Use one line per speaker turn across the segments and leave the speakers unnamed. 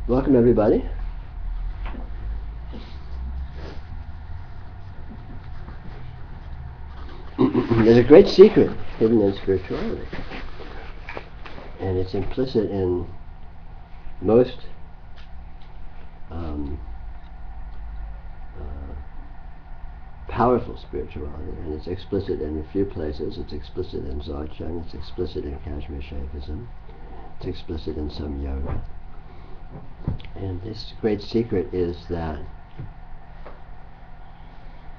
Welcome, everybody. There's a great secret hidden in spirituality, and it's implicit in most powerful spirituality, and it's explicit in a few places. It's explicit in Dzogchen, it's explicit in Kashmir Shaikhism, it's explicit in some yoga. And this great secret is that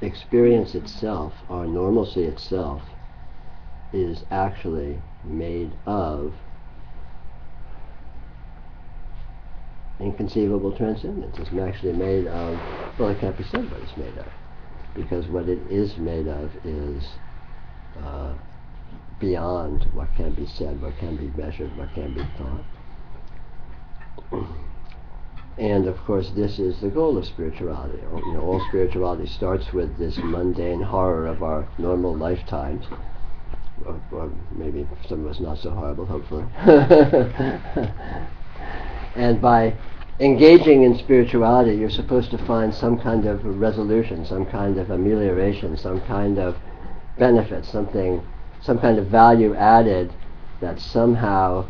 experience itself, or normalcy itself, is actually made of inconceivable transcendence. It's actually made of, well, it can't be said what it's made of, because what it is made of is beyond what can be said, what can be measured, what can be thought. And of course this is the goal of spirituality. All spirituality starts with this mundane horror of our normal lifetimes, or maybe some of us not so horrible, hopefully. And by engaging in spirituality, you're supposed to find some kind of resolution, some kind of amelioration, some kind of benefit, some kind of value added that somehow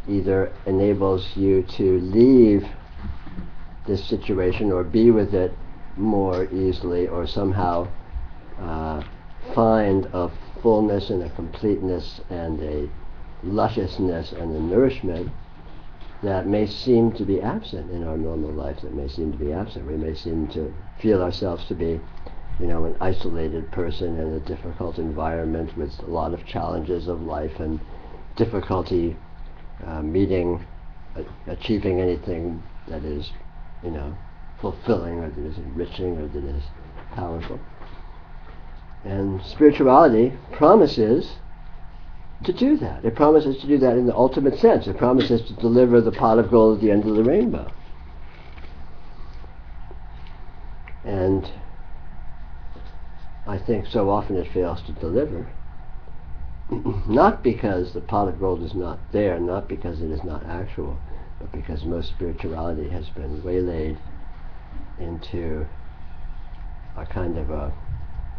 either enables you to leave this situation or be with it more easily, or somehow find a fullness and a completeness and a lusciousness and a nourishment that may seem to be absent in our normal life, that may seem to be absent. We may seem to feel ourselves to be, an isolated person in a difficult environment with a lot of challenges of life and difficulty achieving anything that is, fulfilling, or that is enriching, or that is powerful. And spirituality promises to do that. It promises to do that in the ultimate sense. It promises to deliver the pot of gold at the end of the rainbow. And I think so often it fails to deliver, not because the pot of gold is not there, not because it is not actual, but because most spirituality has been waylaid into a kind of a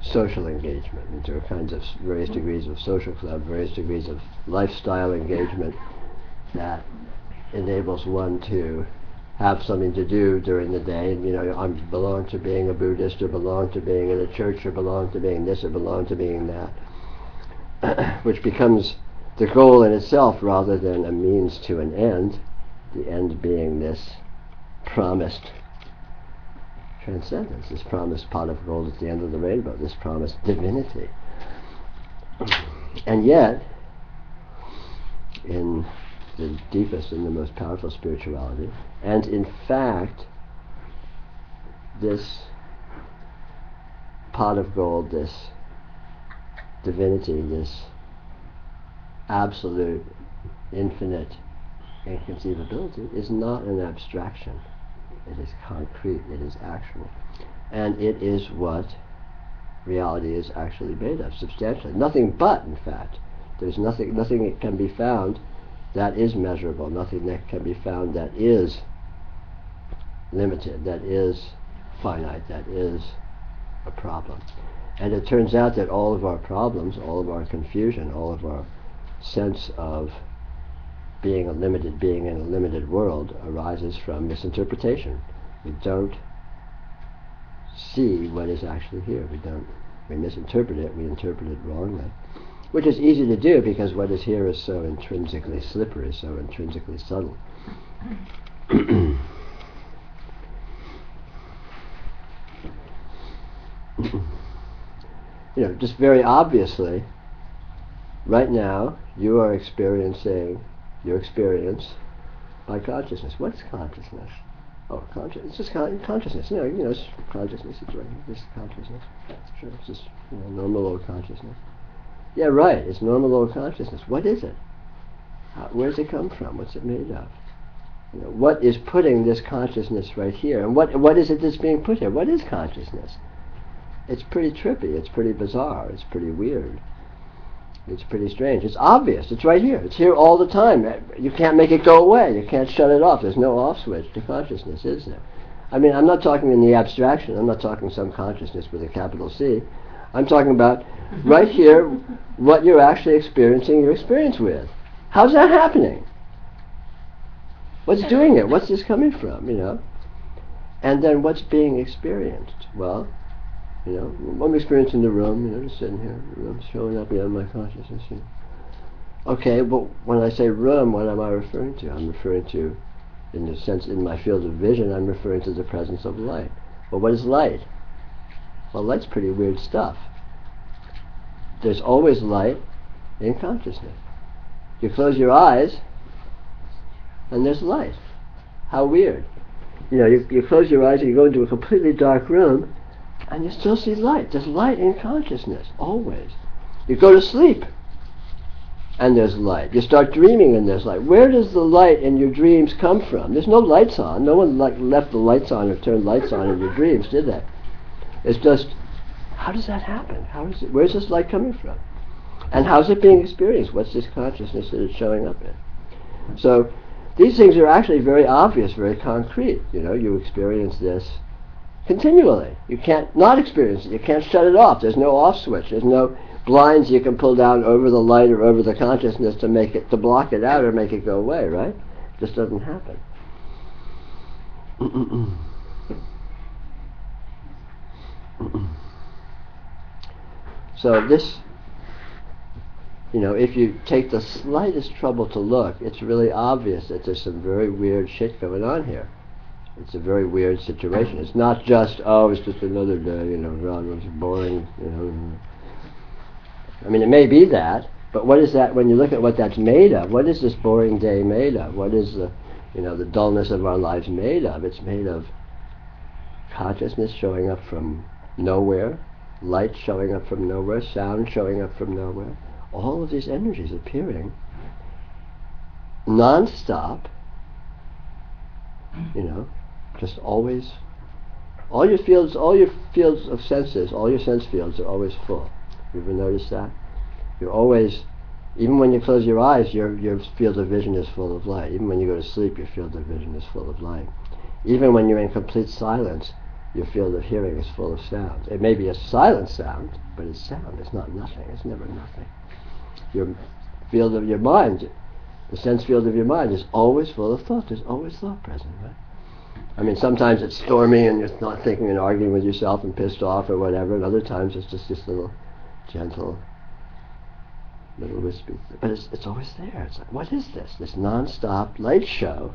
social engagement, into a kind of various degrees of social club, various degrees of lifestyle engagement that enables one to have something to do during the day. And, I belong to being a Buddhist, or belong to being in a church, or belong to being this, or belong to being that, which becomes the goal in itself rather than a means to an end, the end being this promised transcendence, this promised pot of gold at the end of the rainbow, this promised divinity. And yet, in the deepest and the most powerful spirituality, and in fact, this pot of gold, this divinity, this absolute, infinite inconceivability is not an abstraction. It is concrete, it is actual. And it is what reality is actually made of, substantially. Nothing but, in fact. There's nothing that can be found that is measurable, nothing that can be found that is limited, that is finite, that is a problem. And it turns out that all of our problems, all of our confusion, all of our sense of being a limited being in a limited world arises from misinterpretation. We don't see what is actually here. We misinterpret it, we interpret it wrongly. Which is easy to do because what is here is so intrinsically slippery, so intrinsically subtle. Just very obviously, right now you are experiencing your experience by consciousness. What's consciousness? Oh, it's just consciousness. It's consciousness. It's right. This consciousness. Sure, it's just normal old consciousness. Yeah, right. It's normal old consciousness. What is it? Where does it come from? What's it made of? What is putting this consciousness right here? And what is it that's being put here? What is consciousness? It's pretty trippy, it's pretty bizarre, it's pretty weird. It's pretty strange. It's obvious. It's right here. It's here all the time. You can't make it go away. You can't shut it off. There's no off switch to consciousness, is there? I mean, I'm not talking in the abstraction. I'm not talking some consciousness with a capital C. I'm talking about right here what you're actually experiencing your experience with. How's that happening? What's doing it? What's this coming from, you know? And then what's being experienced? Well, you know, I'm experiencing the room, you know, just sitting here, the room's showing up beyond my consciousness. You know. Okay, but when I say room, what am I referring to? I'm referring to, in the sense, in my field of vision, I'm referring to the presence of light. Well, what is light? Well, light's pretty weird stuff. There's always light in consciousness. You close your eyes, and there's light. How weird. You know, you close your eyes and you go into a completely dark room, and you still see light. There's light in consciousness, always. You go to sleep, and there's light. You start dreaming, and there's light. Where does the light in your dreams come from? There's no lights on. No one left the lights on or turned lights on in your dreams, did they? It's just, how does that happen? Where's this light coming from? And how's it being experienced? What's this consciousness that it's showing up in? So, these things are actually very obvious, very concrete. You know, you experience this continually. You can't not experience it. You can't shut it off. There's no off switch. There's no blinds you can pull down over the light or over the consciousness to block it out or make it go away, right? It just doesn't happen. So this, you know, if you take the slightest trouble to look, it's really obvious that there's some very weird shit going on here. It's a very weird situation. It's not just, oh, it's just another day, you know, God, it was boring, you know. I mean, it may be that, but what is that, when you look at what that's made of, what is this boring day made of? What is the, you know, the dullness of our lives made of? It's made of consciousness showing up from nowhere, light showing up from nowhere, sound showing up from nowhere. All of these energies appearing non-stop, you know, just always, all your fields of senses, all your sense fields are always full. You ever notice that? You're always, even when you close your eyes, your field of vision is full of light. Even when you go to sleep, your field of vision is full of light. Even when you're in complete silence, your field of hearing is full of sound. It may be a silent sound, but it's sound. It's not nothing. It's never nothing. Your field of your mind, the sense field of your mind, is always full of thought. There's always thought present, right? I mean, sometimes it's stormy and you're not thinking and arguing with yourself and pissed off or whatever, and other times it's just this little gentle, little wispy. But it's always there. It's like, what is this? This non-stop light show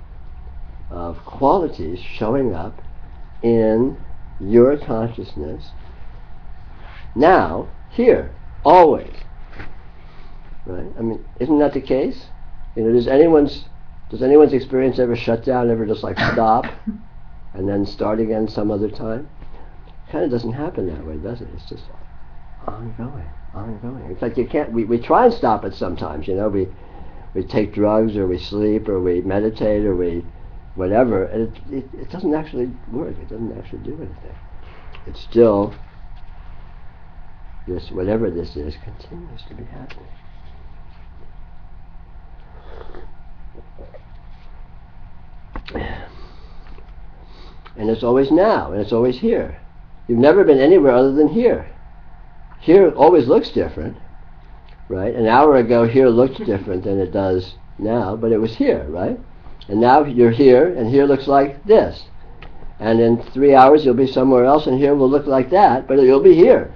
of qualities showing up in your consciousness now, here, always. Right? I mean, isn't that the case? You know, does anyone's experience ever shut down, ever just like stop and then start again some other time? It kind of doesn't happen that way, does it? It's just ongoing. It's like you can't, we try and stop it sometimes, you know, we take drugs or we sleep or we meditate or we whatever, and it doesn't actually work. It doesn't actually do anything. It's still, this, whatever this is, continues to be happening. And it's always now, and it's always here. You've never been anywhere other than here. Here always looks different, right? An hour ago here looked different than it does now, but it was here, right? And now you're here, and here looks like this. And in 3 hours you'll be somewhere else, and here will look like that, but you'll be here.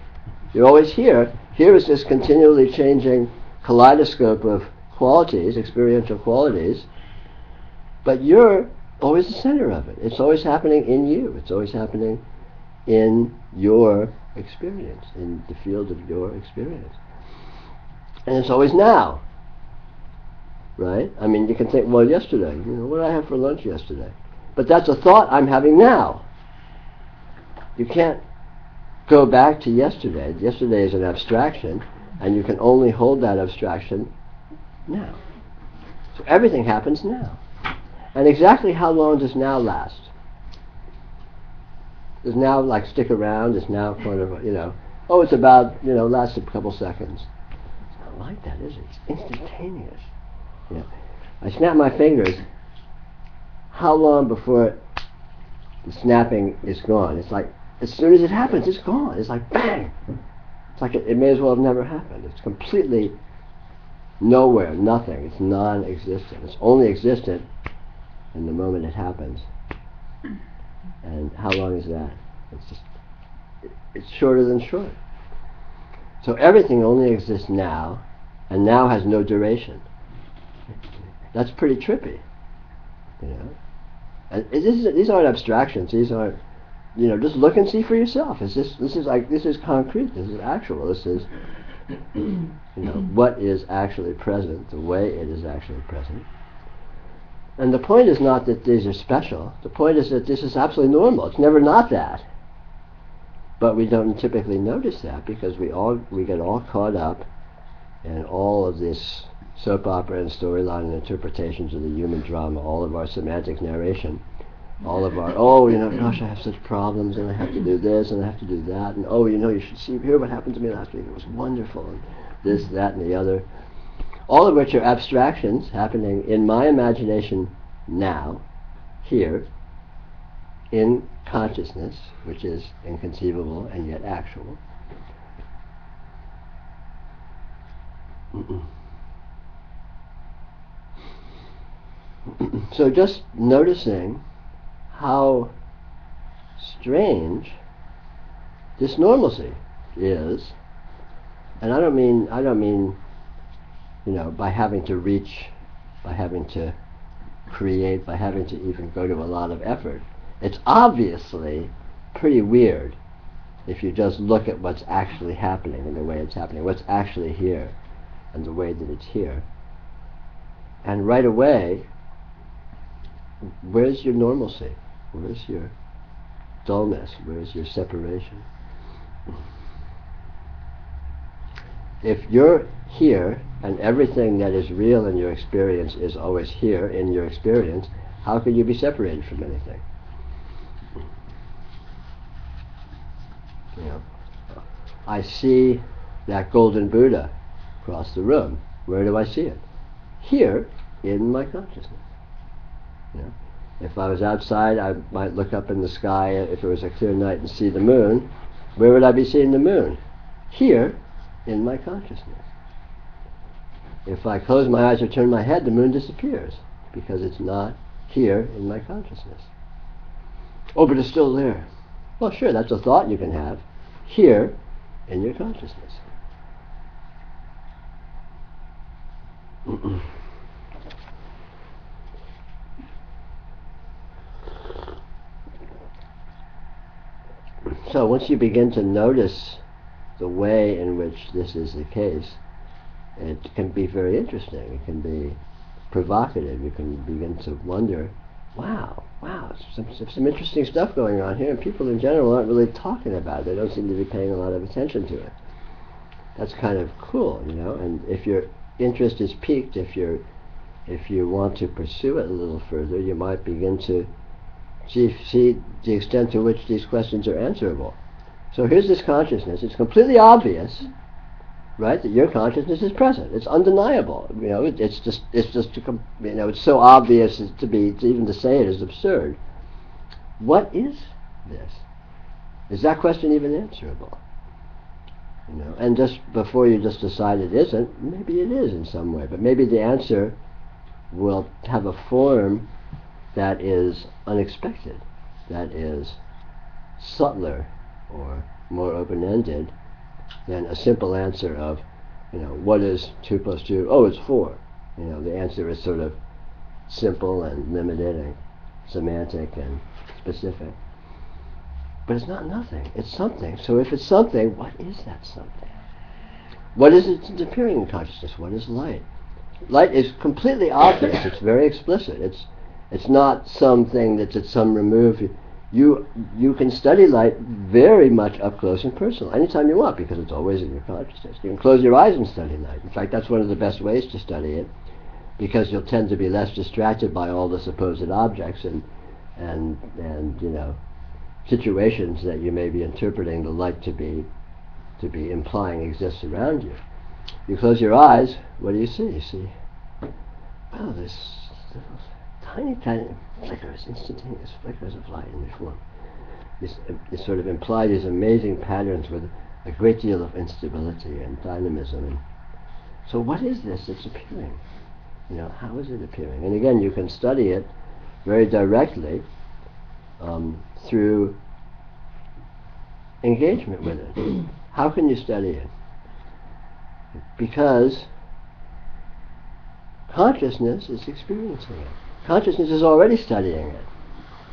You're always here. Here is this continually changing kaleidoscope of qualities, experiential qualities, but you're always the center of it. It's always happening in you. It's always happening in your experience, in the field of your experience. And it's always now. Right? I mean, you can think, well, yesterday, you know, what did I have for lunch yesterday? But that's a thought I'm having now. You can't go back to yesterday. Yesterday is an abstraction, and you can only hold that abstraction now. So everything happens now. And exactly how long does now last? is now like stick around, is now kind of, oh, it's about, lasts a couple seconds. It's not like that, is it? It's instantaneous. I snap my fingers. How long before the snapping is gone? It's like, as soon as it happens, it's gone. It's like, bang! It's like it may as well have never happened. It's completely nowhere, nothing. It's non-existent. It's only existent in the moment it happens. And how long is that? It's shorter than short. So everything only exists now, and now has no duration. That's pretty trippy, And these aren't abstractions. These aren't, just look and see for yourself. This is concrete. This is actual. This is, what is actually present, the way it is actually present. And the point is not that these are special. The point is that this is absolutely normal. It's never not that. But we don't typically notice that because we get all caught up in all of this soap opera and storyline and interpretations of the human drama, all of our semantic narration, all of our, gosh, I have such problems and I have to do this and I have to do that, and you should hear what happened to me last week. It was wonderful, and this, that, and the other. All of which are abstractions happening in my imagination now, here, in consciousness, which is inconceivable and yet actual. So just noticing how strange this normalcy is, and I don't mean by having to reach, by having to create, by having to even go to a lot of effort. It's obviously pretty weird if you just look at what's actually happening and the way it's happening, what's actually here and the way that it's here. And right away, where's your normalcy? Where's your dullness? Where's your separation? If you're here and everything that is real in your experience is always here in your experience, how can you be separated from anything? I see that golden Buddha across the room. Where do I see it? Here in my consciousness. If I was outside, I might look up in the sky if it was a clear night and see the moon. Where would I be seeing the moon? Here in my consciousness. If I close my eyes or turn my head, the moon disappears because it's not here in my consciousness. Oh, but it's still there. Well, sure, that's a thought you can have here in your consciousness. So once you begin to notice the way in which this is the case, it can be very interesting. It can be provocative. You can begin to wonder, wow, some interesting stuff going on here, and people in general aren't really talking about it. They don't seem to be paying a lot of attention to it. That's kind of cool, and if your interest is piqued, if you want to pursue it a little further, you might begin to see the extent to which these questions are answerable. So here's this consciousness. It's completely obvious, right, that your consciousness is present. It's undeniable. It's so obvious as to even to say it is absurd. What is this? Is that question even answerable? And just before you just decide it isn't, maybe it is in some way, but maybe the answer will have a form that is unexpected, that is subtler or more open-ended than a simple answer of, what is 2 plus 2? Oh, it's 4. The answer is sort of simple and limited and semantic and specific. But it's not nothing. It's something. So if it's something, what is that something? What is it that's appearing in consciousness? What is light? Light is completely obvious. It's very explicit. It's not something that's at some remove. You can study light very much up close and personal anytime you want, because it's always in your consciousness. You can close your eyes and study light. In fact, that's one of the best ways to study it, because you'll tend to be less distracted by all the supposed objects and situations that you may be interpreting the light to be implying exists around you. You close your eyes, what do you see? You see, wow, there's tiny flickers, instantaneous flickers of light in this form. This sort of imply these amazing patterns with a great deal of instability and dynamism. And so what is this that's appearing? How is it appearing? And again, you can study it very directly through engagement with it. How can you study it? Because consciousness is experiencing it. Consciousness is already studying it.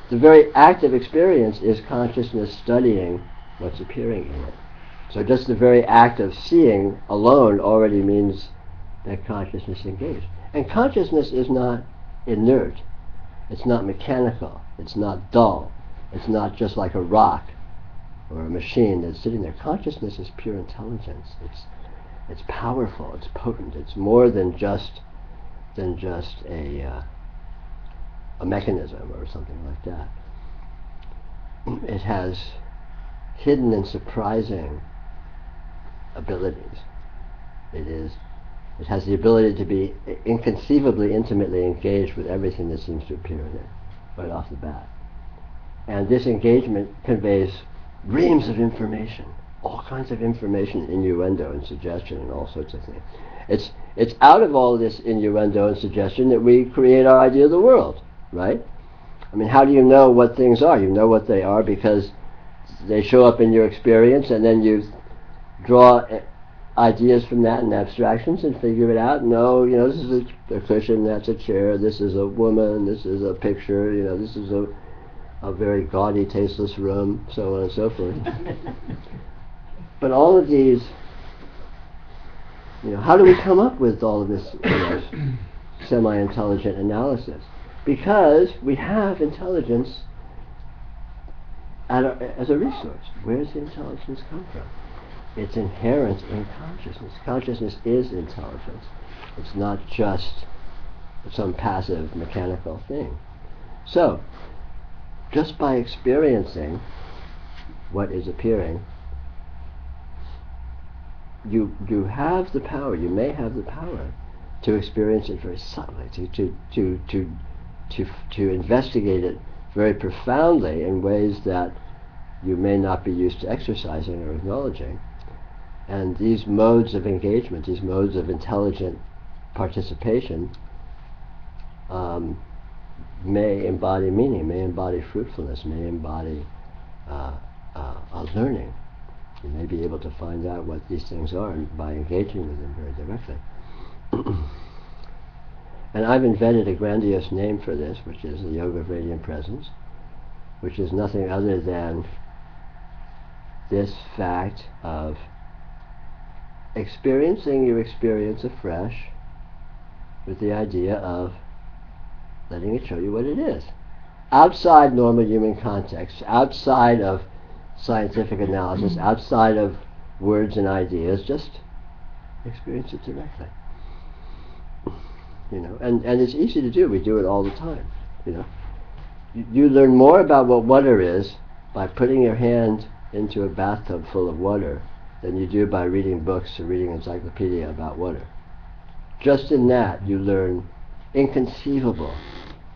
The very act of experience is consciousness studying what's appearing in it. So just the very act of seeing alone already means that consciousness is engaged. And consciousness is not inert. It's not mechanical. It's not dull. It's not just like a rock or a machine that's sitting there. Consciousness is pure intelligence. It's powerful. It's potent. It's more than just a mechanism or something like that. It has hidden and surprising abilities. It has the ability to be inconceivably intimately engaged with everything that seems to appear in it right off the bat. And this engagement conveys reams of information, all kinds of information, innuendo and suggestion and all sorts of things. It's out of all this innuendo and suggestion that we create our idea of the world, right? I mean, how do you know what things are? You know what they are because they show up in your experience, and then you draw ideas from that and abstractions and figure it out. No, this is a cushion, that's a chair, this is a woman, this is a picture, this is a very gaudy, tasteless room, so on and so forth. But all of these, how do we come up with all of this semi-intelligent analysis? Because we have intelligence as a resource. Where does the intelligence come from? It's inherent in consciousness. Consciousness is intelligence. It's not just some passive mechanical thing. So, just by experiencing what is appearing, you have the power, you may have the power to experience it very subtly, to investigate it very profoundly in ways that you may not be used to exercising or acknowledging. And these modes of engagement, these modes of intelligent participation may embody meaning, may embody fruitfulness, may embody a learning. You may be able to find out what these things are by engaging with them very directly. And I've invented a grandiose name for this, which is the Yoga of Radiant Presence, which is nothing other than this fact of experiencing your experience afresh with the idea of letting it show you what it is. Outside normal human context, outside of scientific analysis, outside of words and ideas, just experience it directly. And it's easy to do. We do it all the time. You learn more about what water is by putting your hand into a bathtub full of water than you do by reading books or reading encyclopedia about water. Just in that, you learn inconceivable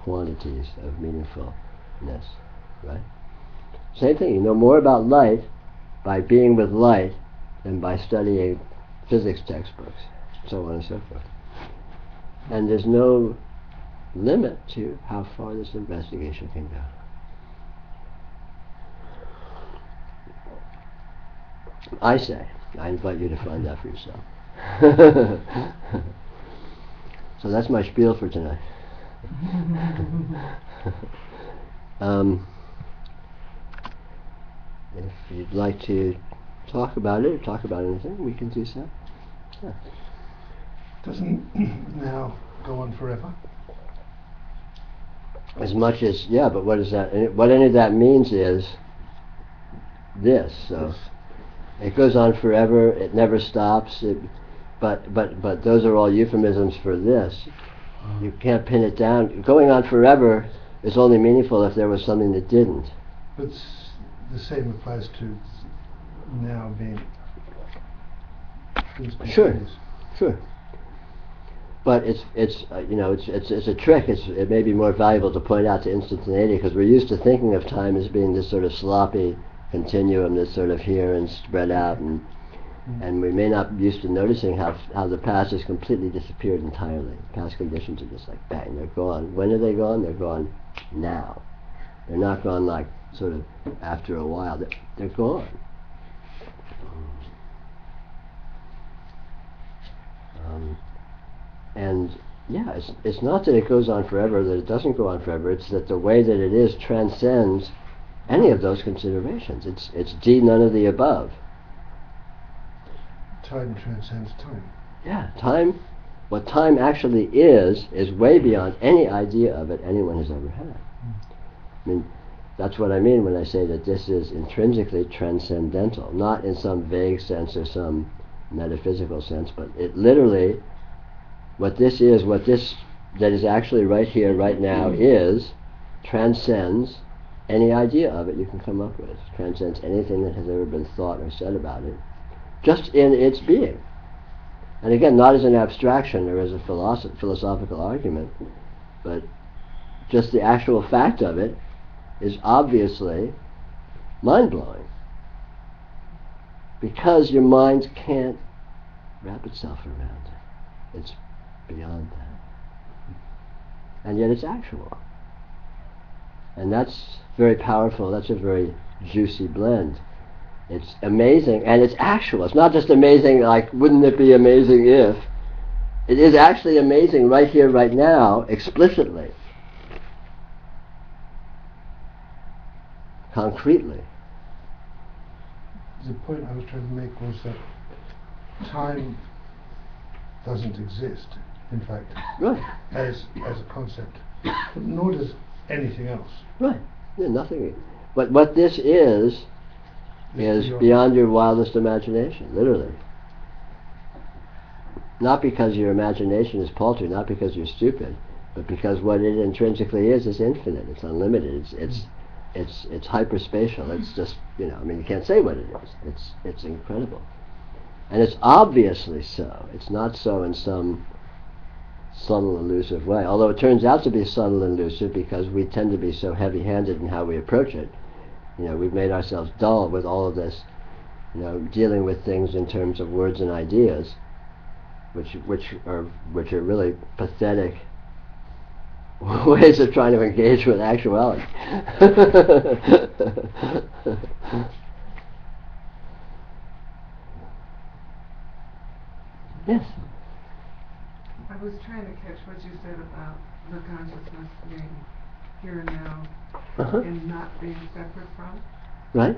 quantities of meaningfulness, right? Same thing, you know more about light by being with light than by studying physics textbooks, so on and so forth. And there's no limit to how far this investigation can go. I invite you to find out for yourself. So that's my spiel for tonight. If you'd like to talk about it or talk about anything, we can do so. Yeah.
Doesn't now go on forever?
As much as, yeah, but what is that? What any of that means is this. So it goes on forever. It never stops. But those are all euphemisms for this. You can't pin it down. Going on forever is only meaningful if there was something that didn't.
But the same applies to now being
Sure, sure. But it's a trick. It may be more valuable to point out to instantaneity because we're used to thinking of time as being this sort of sloppy continuum that's sort of here and spread out, and we may not be used to noticing how the past has completely disappeared entirely. Past conditions are just like bang, they're gone. When are they gone? They're gone now. They're not gone like sort of after a while. They're gone. And yeah, it's not that it goes on forever, that it doesn't go on forever. It's that the way that it is transcends any of those considerations. It's D, none of the above.
Time transcends time.
Yeah, time. What time actually is way beyond any idea of it anyone has ever had. I mean, that's what I mean when I say that this is intrinsically transcendental, not in some vague sense or some metaphysical sense, but it literally, what this that is actually right here, right now transcends any idea of it you can come up with, transcends anything that has ever been thought or said about it, just in its being. And again, not as an abstraction or as a philosophical argument, but just the actual fact of it is obviously mind-blowing, because your mind can't wrap itself around it. It's beyond that. And yet it's actual. And that's very powerful. That's a very juicy blend. It's amazing, and it's actual. It's not just amazing like, wouldn't it be amazing if? It is actually amazing right here, right now, explicitly. Concretely.
The point I was trying to make was that time doesn't exist, in fact,
right,
as a concept, but nor does anything else.
Right. Yeah, nothing. But what this is beyond your wildest imagination, literally. Not because your imagination is paltry, not because you're stupid, but because what it intrinsically is infinite. It's unlimited. It's hyperspatial. It's just, you can't say what it is. It's incredible. And it's obviously so. It's not so in some subtle, elusive way. Although it turns out to be subtle and elusive because we tend to be so heavy-handed in how we approach it. We've made ourselves dull with all of this, dealing with things in terms of words and ideas, which are really pathetic ways of trying to engage with actuality. Yes.
I was trying to catch what you said about the consciousness being here and now and not being separate from.
Right.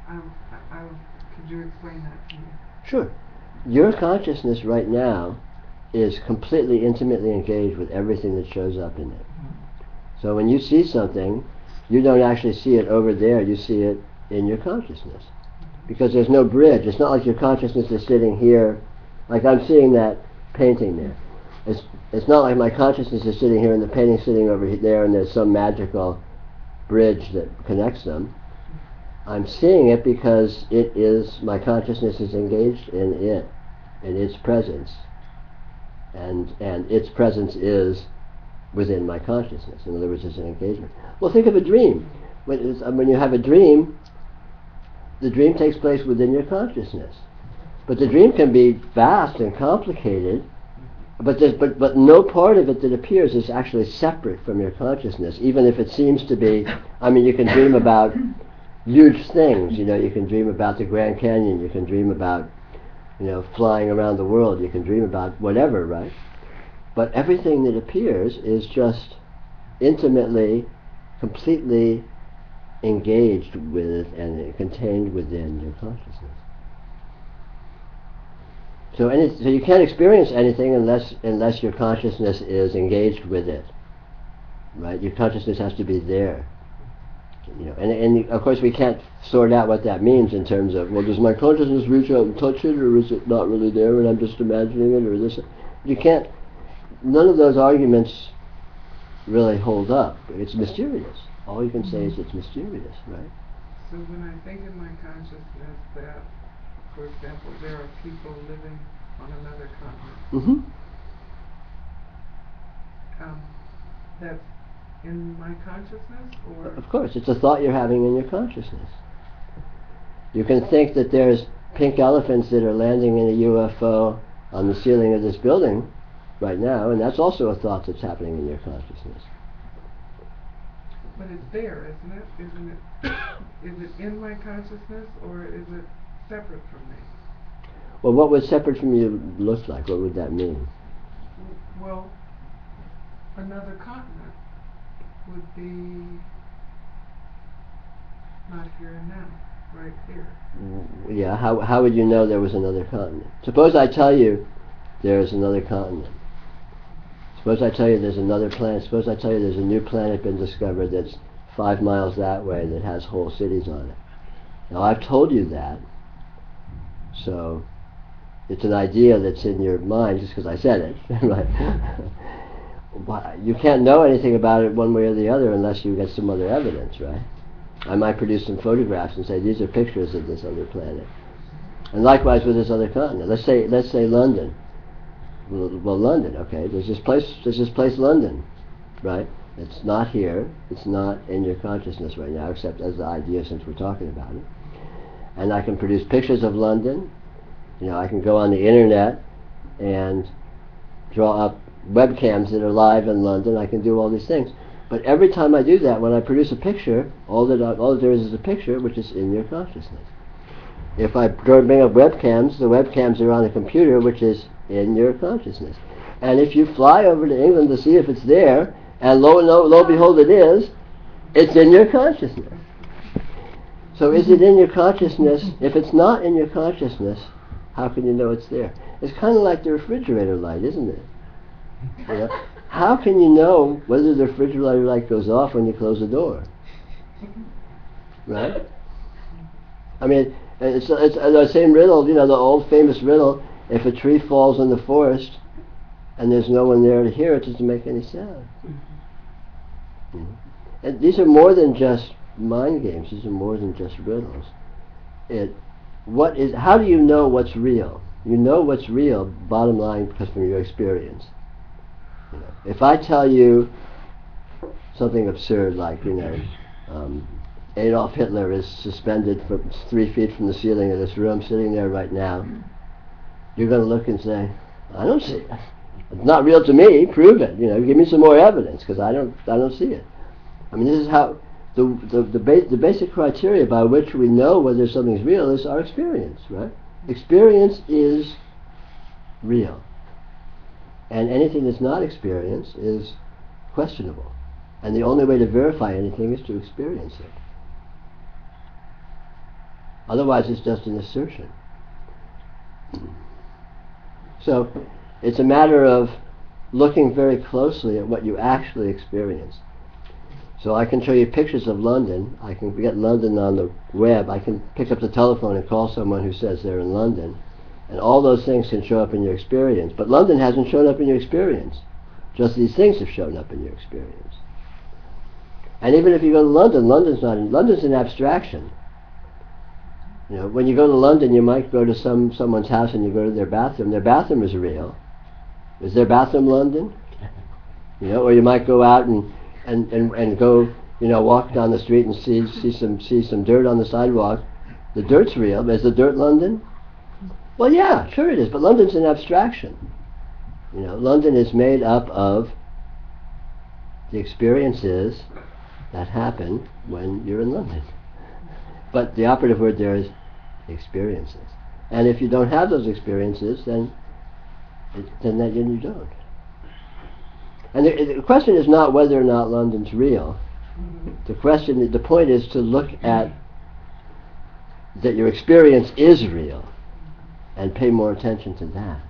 Could you explain that to me?
Sure. Your consciousness right now is completely intimately engaged with everything that shows up in it. So when you see something, you don't actually see it over there, you see it in your consciousness. Because there's no bridge. It's not like your consciousness is sitting here, like I'm seeing that painting there. It's not like my consciousness is sitting here and the painting's sitting over there and there's some magical bridge that connects them. I'm seeing it because my consciousness is engaged in it, in its presence. And its presence is within my consciousness. In other words, it's an engagement. Well, think of a dream. When you have a dream, the dream takes place within your consciousness. But the dream can be vast and complicated, but no part of it that appears is actually separate from your consciousness, even if it seems to be. You can dream about huge things. You can dream about the Grand Canyon. You can dream about, flying around the world. You can dream about whatever, right? But everything that appears is just intimately, completely engaged with and contained within your consciousness. So you can't experience anything unless your consciousness is engaged with it, right? Your consciousness has to be there. And of course we can't sort out what that means in terms of, well, does my consciousness reach out and touch it, or is it not really there and I'm just imagining it, or this? You can't. None of those arguments really hold up. It's mysterious. All you can say is it's mysterious, right?
So when I think in my consciousness that, for example, there are people living on another continent, that's in my consciousness, or?
Of course, it's a thought you're having in your consciousness. You can think that there's pink elephants that are landing in a UFO on the ceiling of this building right now, and that's also a thought that's happening in your consciousness.
But it's there, isn't it? Isn't it? Is it in my consciousness, or is it separate from me?
Well, what would separate from you look like? What would that mean?
Well, another continent would be not here and now, right here.
Yeah, how would you know there was another continent? Suppose I tell you there's another continent. Suppose I tell you there's another planet. Suppose I tell you there's a new planet been discovered that's 5 miles that way that has whole cities on it. Now I've told you that, so it's an idea that's in your mind just because I said it, right? You can't know anything about it one way or the other unless you get some other evidence, right? I might produce some photographs and say these are pictures of this other planet, and likewise with this other continent. Let's say London. Well, London, okay. There's this place, London, right? It's not here. It's not in your consciousness right now, except as the idea, since we're talking about it. And I can produce pictures of London. You know, I can go on the internet and draw up webcams that are live in London. I can do all these things. But every time I do that, when I produce a picture, all that there is a picture which is in your consciousness. If I bring up webcams, the webcams are on a computer which is in your consciousness. And if you fly over to England to see if it's there, and lo and behold it is, it's in your consciousness. So is it in your consciousness? If it's not in your consciousness, how can you know it's there? It's kind of like the refrigerator light, isn't it? You know? How can you know whether the refrigerator light goes off when you close the door? Right? I mean, it's the same riddle, you know, the old famous riddle, if a tree falls in the forest and there's no one there to hear it, doesn't make any sound. And these are more than just mind games, these are more than just riddles. How do you know what's real? You know what's real, bottom line, because from your experience. You know, if I tell you something absurd like, you know, Adolf Hitler is suspended from 3 feet from the ceiling of this room, sitting there right now, you're going to look and say, I don't see it. It's not real to me. Prove it. You know, give me some more evidence because I don't see it. I mean, this is how the basic criteria by which we know whether something's real is our experience, right? Experience is real, and anything that's not experience is questionable. And the only way to verify anything is to experience it. Otherwise, it's just an assertion. So, it's a matter of looking very closely at what you actually experience. So I can show you pictures of London. I can get London on the web. I can pick up the telephone and call someone who says they're in London. And all those things can show up in your experience. But London hasn't shown up in your experience. Just these things have shown up in your experience. And even if you go to London, London's an abstraction. You know, when you go to London, you might go to someone's house and you go to their bathroom. Their bathroom is real. Is their bathroom London? You know, or you might go out and go, you know, walk down the street and see some dirt on the sidewalk. The dirt's real, but is the dirt London? Well, yeah, sure it is, but London's an abstraction. You know, London is made up of the experiences that happen when you're in London. But the operative word there is experiences. And if you don't have those experiences, then you don't. And the question is not whether or not London's real. The point is to look at that your experience is real and pay more attention to that.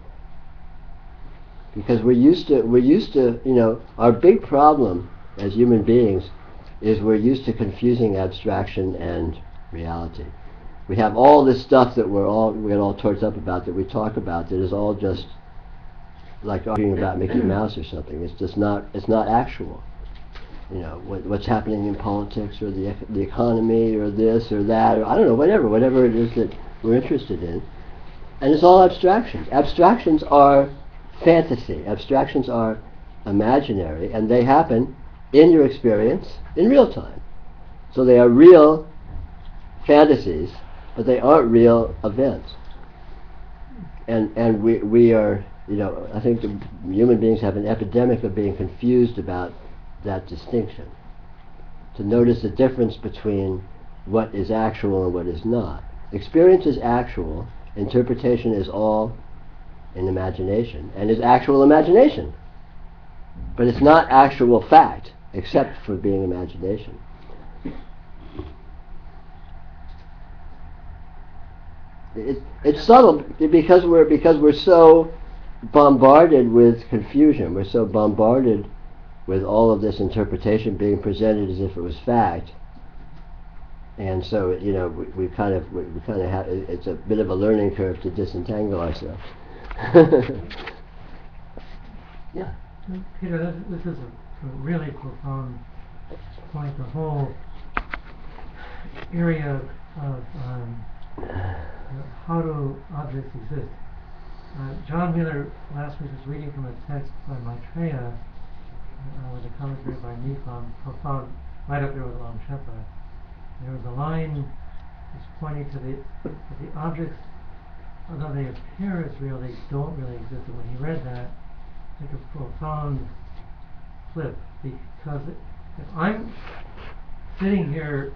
Because we're used to, you know, our big problem as human beings is we're used to confusing abstraction and reality. We have all this stuff that we get all torqued up about, that we talk about, that is all just like arguing about Mickey Mouse or something. It's not actual. you know, what's happening in politics or the economy or this or that, or I don't know, whatever it is that we're interested in. And it's all abstractions. Abstractions are fantasy. Abstractions are imaginary, and they happen in your experience in real time. So they are real fantasies, but they aren't real events. And we are, you know, I think the human beings have an epidemic of being confused about that distinction. To notice the difference between what is actual and what is not. Experience is actual, interpretation is all in imagination, and is actual imagination. But it's not actual fact, except for being imagination. It's subtle because we're so bombarded with confusion. We're so bombarded with all of this interpretation being presented as if it was fact, and so you know we kind of have, it's a bit of a learning curve to disentangle ourselves. Yeah.
Peter, this is a really profound point. The whole area of how do objects exist. John Wheeler last week was reading from a text by Maitreya with a commentary by Nipham, profound, right up there with Longchenpa. There was a line that's pointing to the objects, although they appear as real, they don't really exist. And when he read that, like a profound flip, because if I'm sitting here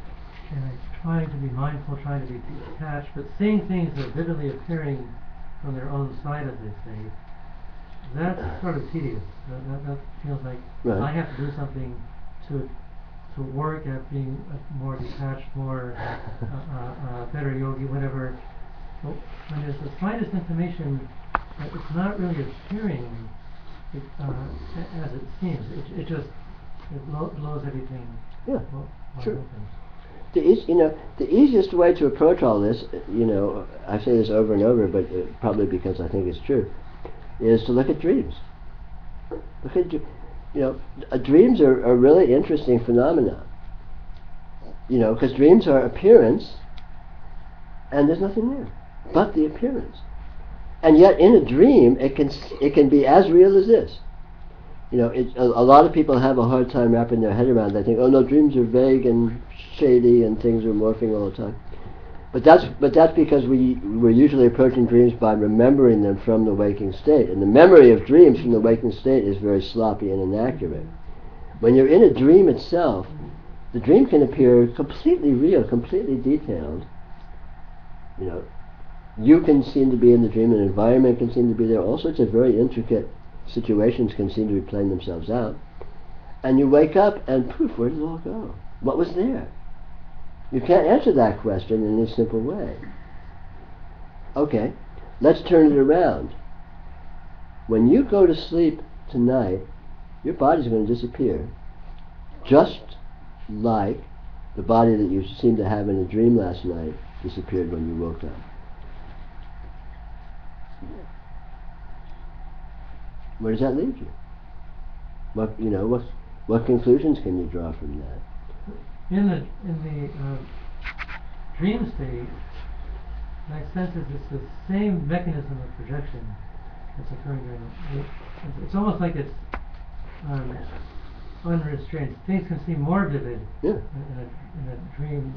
and I'm trying to be mindful, trying to be detached, but seeing things that are vividly appearing from their own side, as they say, that's sort of tedious. That feels like
right.
I have to do something to work at being more detached, more better yogi, whatever. But when there's the slightest intimation that it's not really appearing as it seems, it just blows everything.
Yeah, sure.
Open.
The easiest way to approach all this, you know, I say this over and over, but probably because I think it's true, is to look at dreams. Look at, you know, dreams are a really interesting phenomenon. You know, because dreams are appearance, and there's nothing there but the appearance. And yet, in a dream, it can be as real as this. You know, a lot of people have a hard time wrapping their head around. They think, oh no, dreams are vague and shady, and things are morphing all the time. But that's because we're usually approaching dreams by remembering them from the waking state, and the memory of dreams from the waking state is very sloppy and inaccurate. When you're in a dream itself, the dream can appear completely real, completely detailed. You know, you can seem to be in the dream, an environment can seem to be there, all sorts of very intricate situations can seem to be playing themselves out. And you wake up and poof, where did it all go? What was there? You can't answer that question in a simple way. Okay, let's turn it around. When you go to sleep tonight, your body's going to disappear, just like the body that you seemed to have in a dream last night disappeared when you woke up. Where does that leave you? What conclusions can you draw from that?
In the dream state, my sense is it's the same mechanism of projection that's occurring during it's almost like it's unrestrained. Things can seem more vivid in a dream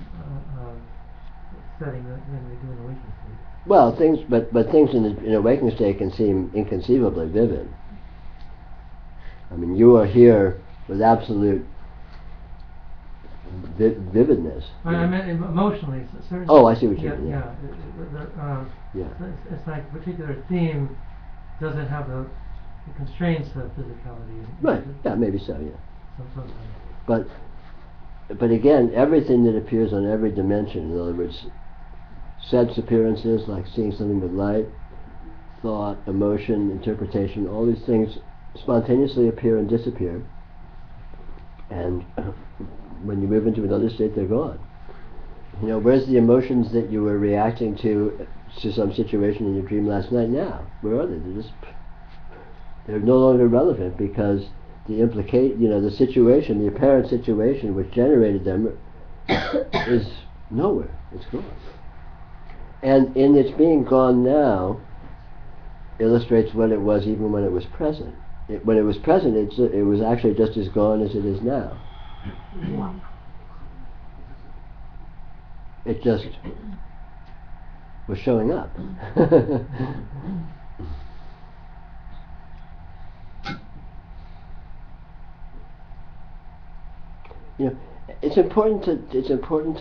setting than they do in a waking state. Well,
things in a waking state can seem inconceivably vivid. I mean, you are here with absolute vividness.
I meant emotionally. Certainly.
Oh, I see what you mean.
Yeah. It's like a particular theme doesn't have the constraints of physicality.
Right. Yeah, maybe so. Yeah. Sometimes. But again, everything that appears on every dimension, in other words, sense appearances like seeing something with light, thought, emotion, interpretation, all these things spontaneously appear and disappear. And when you move into another state, they're gone. You know, where's the emotions that you were reacting to some situation in your dream last night now? Where are they? They're no longer relevant because the situation, the apparent situation which generated them is nowhere. It's gone. And in its being gone now illustrates what it was even when it was present. When it was present, it was actually just as gone as it is now. It just was showing up. It's important to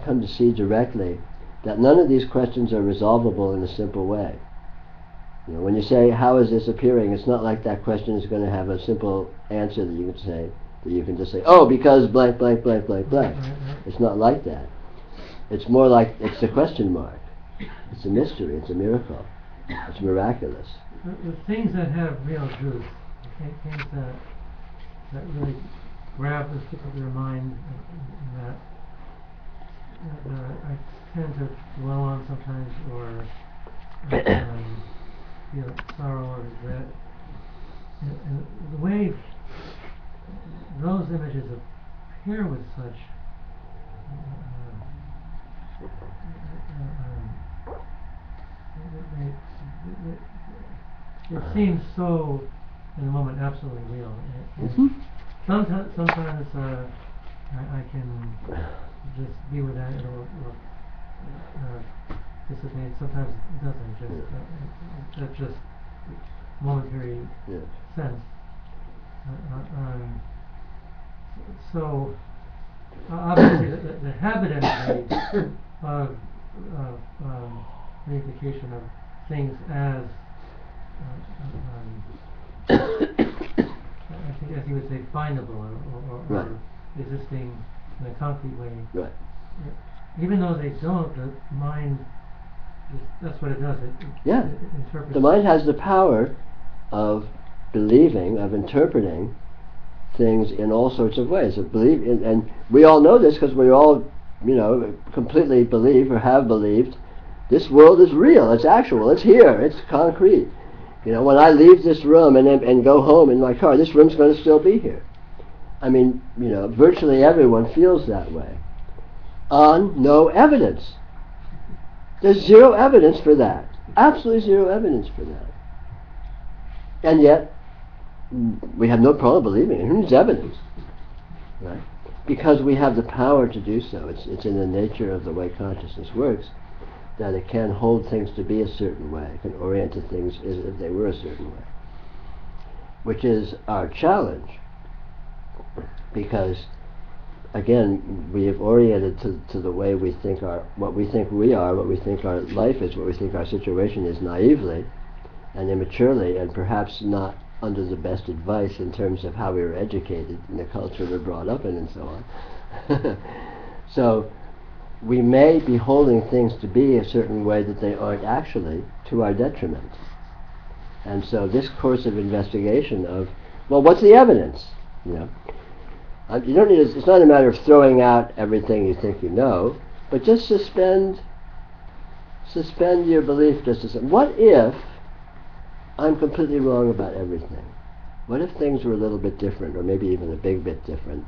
come to see directly that none of these questions are resolvable in a simple way. When you say, how is this appearing, it's not like that question is going to have a simple answer that you can just say, oh, because blank, blank, blank, blank, blank. It's not like that. It's more like, it's a question mark. It's a mystery, it's a miracle. It's miraculous.
The things that have real truth, things that really grab the tip of your mind, that I tend to dwell on sometimes, or feel sorrow or regret. And the way those images appear with such it seems so, in the moment, absolutely real. Sometimes I can just be with that, and it'll dissipate. Sometimes it doesn't. That's just momentary sense. So obviously, the habit energy of reification of things as I think, as you would say, findable or existing in a concrete way.
Right.
Even though they don't, the mind, that's what it does. It interprets.
The mind has the power of believing, of interpreting things in all sorts of ways. And we all know this because we all, completely believe or have believed this world is real, it's actual, it's here, it's concrete. When I leave this room and go home in my car, this room's going to still be here. I mean, virtually everyone feels that way. On no evidence. There's zero evidence for that. Absolutely zero evidence for that. And yet, we have no problem believing it. Who needs evidence? Right? Because we have the power to do so. It's in the nature of the way consciousness works that it can hold things to be a certain way. It can orient to things as if they were a certain way. Which is our challenge. Because, again, we have oriented to the way we think what we think we are, what we think our life is, what we think our situation is naively and immaturely, and perhaps not under the best advice in terms of how we were educated and the culture we were brought up in and so on. So we may be holding things to be a certain way that they aren't actually, to our detriment. And so this course of investigation of, well, what's the evidence? You don't need. It's not a matter of throwing out everything you think you know, but just suspend your belief. What if I'm completely wrong about everything? What if things were a little bit different, or maybe even a big bit different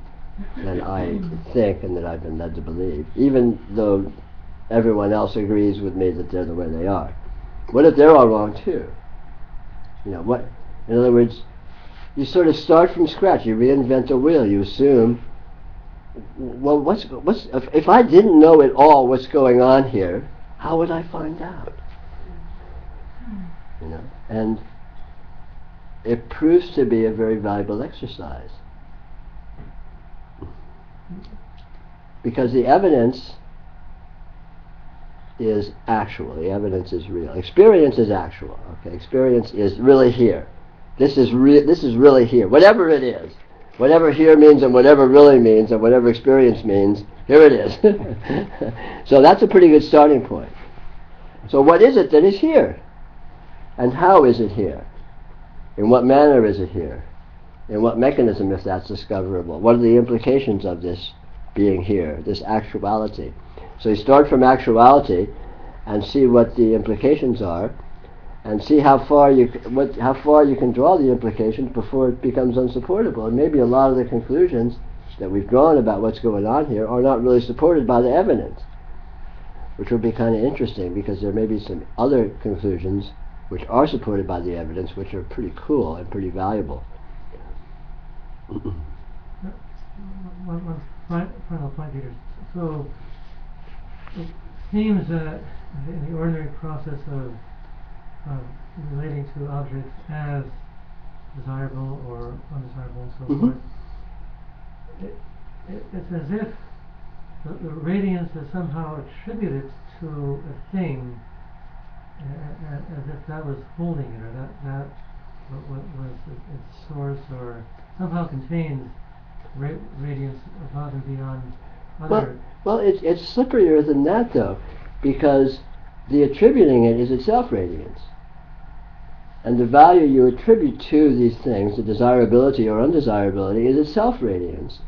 than I think and that I've been led to believe, even though everyone else agrees with me that they're the way they are? What if they're all wrong too? In other words, you sort of start from scratch. You reinvent the wheel. You assume, well, what's if I didn't know at all what's going on here, how would I find out? And it proves to be a very valuable exercise. Because the evidence is actual. The evidence is real. Experience is actual. Okay, experience is really here. This is really here. Whatever it is, whatever here means, and whatever really means, and whatever experience means, here it is. So that's a pretty good starting point. So what is it that is here? And how is it here? In what manner is it here? In what mechanism, if that's discoverable? What are the implications of this being here, this actuality? So you start from actuality and see what the implications are, and see how far you can draw the implications before it becomes unsupportable. And maybe a lot of the conclusions that we've drawn about what's going on here are not really supported by the evidence, which would be kind of interesting, because there may be some other conclusions which are supported by the evidence, which are pretty cool and pretty valuable.
One final point, Peter. So it seems that in the ordinary process of relating to objects as desirable or undesirable and so forth, it's as if the radiance is somehow attributed to a thing, as if that was holding it, or that was its source, or somehow contains radiance above and beyond other.
Well, it's slipperier than that, though, because the attributing it is itself radiance. And the value you attribute to these things, the desirability or undesirability, is itself radiance.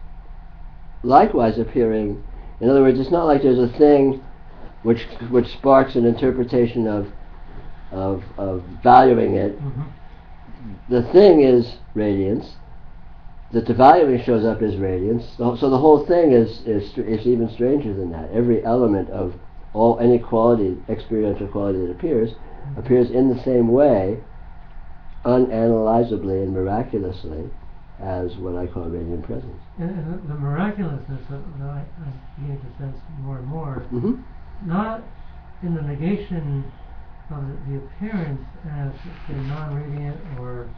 Likewise appearing, in other words, it's not like there's a thing which sparks an interpretation of valuing it. The thing is radiance. That the valuing shows up as radiance. So the whole thing is even stranger than that. Every element of any quality, experiential quality that appears in the same way, unanalyzably and miraculously, as what I call radiant presence.
And the miraculousness that I'm beginning to sense more and more, not in the negation of the appearance as, say, non-radiant or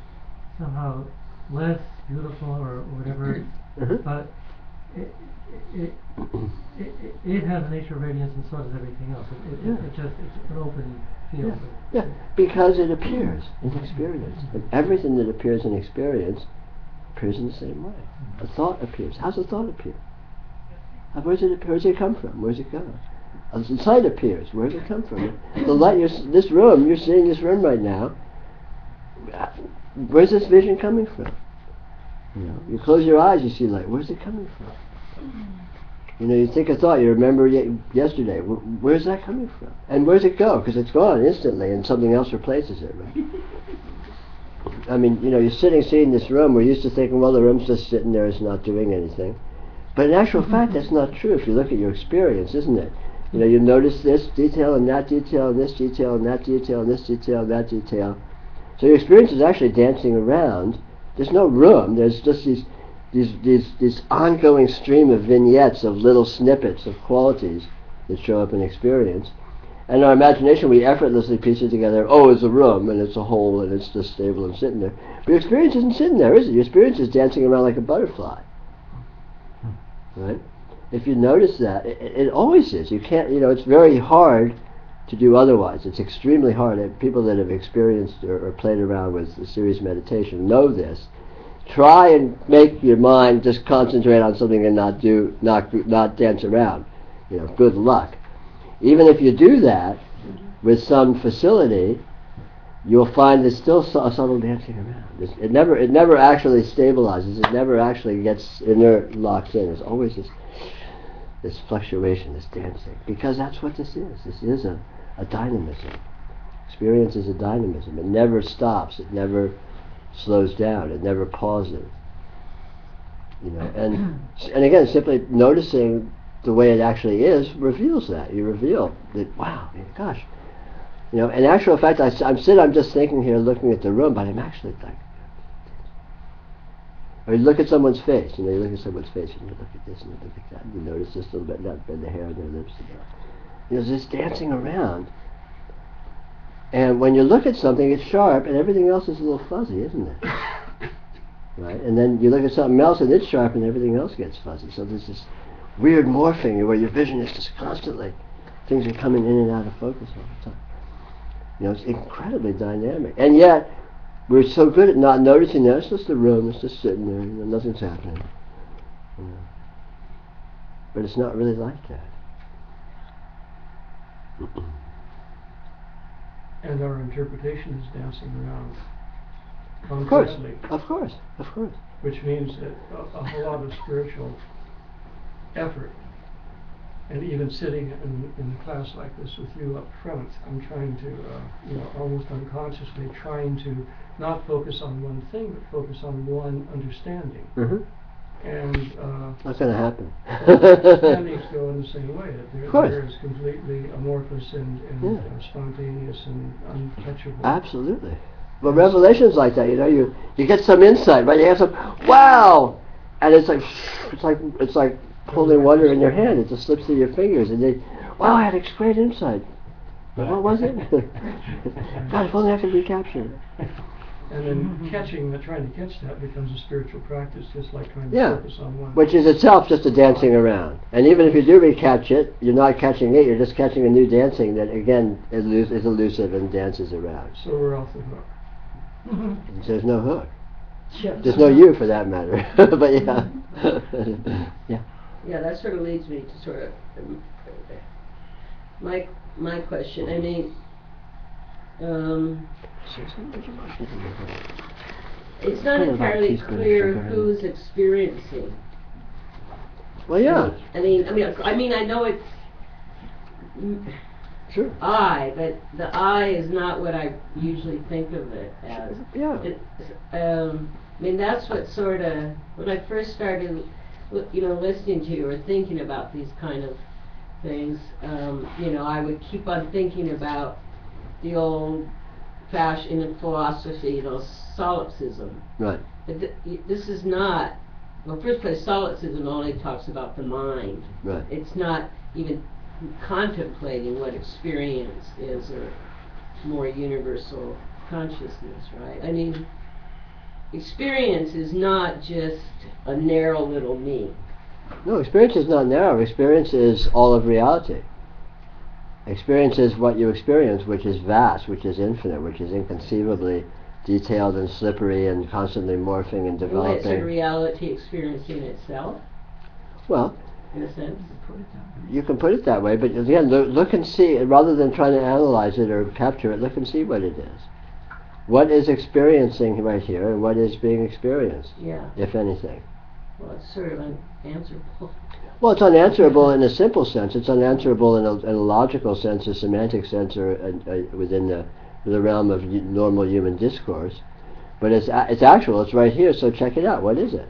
somehow less beautiful or whatever, but it has a nature of radiance, and so does everything else. It's an open field.
Yeah, because it appears in experience, and everything that appears in experience appears in the same way. A thought appears. How's a thought appear? Where does it come from? Where's it go? A sight appears. Where does it come from? The light. This room. You're seeing this room right now. Where's this vision coming from? You close your eyes, you see light. Where's it coming from? You think a thought. You remember yesterday. Where's that coming from? And where's it go? Because it's gone instantly, and something else replaces it. Right? I mean, you're seeing this room. We're used to thinking, well, the room's just sitting there. It's not doing anything. But in actual fact, that's not true. If you look at your experience, isn't it? You notice this detail and that detail and this detail and that detail and this detail and that detail. So your experience is actually dancing around. There's no room. There's just this ongoing stream of vignettes of little snippets of qualities that show up in experience. And in our imagination, we effortlessly piece it together. Oh, it's a room, and it's a whole, and it's just stable and sitting there. But your experience isn't sitting there, is it? Your experience is dancing around like a butterfly. Right? If you notice that, it always is. You can't, it's very hard to do otherwise. It's extremely hard. People that have experienced or played around with a serious meditation know this. Try and make your mind just concentrate on something and not dance around. Good luck. Even if you do that with some facility, you'll find there's still a subtle dancing around. It never actually stabilizes. It never actually gets inert, locks in. There's always this fluctuation, this dancing, because that's what this is. This is a dynamism. Experience is a dynamism. It never stops. It never slows down. It never pauses. And again, simply noticing the way it actually is reveals that. You reveal that. Wow, gosh. In actual fact, I'm just thinking here, looking at the room, but I'm actually like. Or you look at someone's face. You look at someone's face, and you look at this, and you look at that, and you notice this little bit, that bit, the hair on their lips, there's this dancing around. And when you look at something, it's sharp, and everything else is a little fuzzy, isn't it? Right? And then you look at something else, and it's sharp, and everything else gets fuzzy. So there's this weird morphing where your vision is just constantly, things are coming in and out of focus all the time. It's incredibly dynamic. And yet, we're so good at not noticing that. It's just the room, it's just sitting there, nothing's happening. But it's not really like that.
And our interpretation is dancing around
Of course.
Which means that a whole lot of spiritual effort And even sitting in a class like this with you up front, I'm trying to, almost unconsciously trying to not focus on one thing, but focus on one understanding.
Mm-hmm.
And
That's going to happen.
understandings go in the same way. That
Of course.
they're as completely amorphous and spontaneous and untouchable.
Absolutely. Well, revelations like that, you get some insight, right? You have some, wow, and it's like holding water in your hand. It just slips through your fingers, and wow, I had a great insight. But what was it? God, if only I could recapture it.
And then trying to catch that becomes a spiritual practice, just like trying to focus on one.
Which is itself just a dancing around. And even if you do recapture it, you're not catching it, you're just catching a new dancing that, again, is elusive and dances around.
So we're off the hook.
There's no hook. There's no you, for that matter. But yeah. Yeah.
Yeah, that sort of leads me to sort of my question. I mean, it's not entirely clear who's experiencing.
Well, yeah.
I mean, I know it's
Sure.
I, but the I is not what I usually think of it as.
Yeah.
I mean, that's what sort of, when I first started, listening to you or thinking about these kind of things, I would keep on thinking about the old-fashioned philosophy, solipsism.
Right.
But this is not, well, first place, solipsism only talks about the mind.
Right.
It's not even contemplating what experience is, or more universal consciousness, right? I mean, experience is not just a narrow little me.
No, experience is not narrow. Experience is all of reality. Experience is what you experience, which is vast, which is infinite, which is inconceivably detailed and slippery and constantly morphing and developing.
Well, it's a reality experiencing itself.
Well,
in a sense.
You can put it that way, but again, look and see, rather than trying to analyze it or capture it, look and see what it is. What is experiencing right here, and what is being experienced, if anything?
Well, it's sort of unanswerable.
Well, it's unanswerable in a simple sense. It's unanswerable in a logical sense, a semantic sense, or within the realm of normal human discourse. But it's actual. It's right here. So check it out. What is it?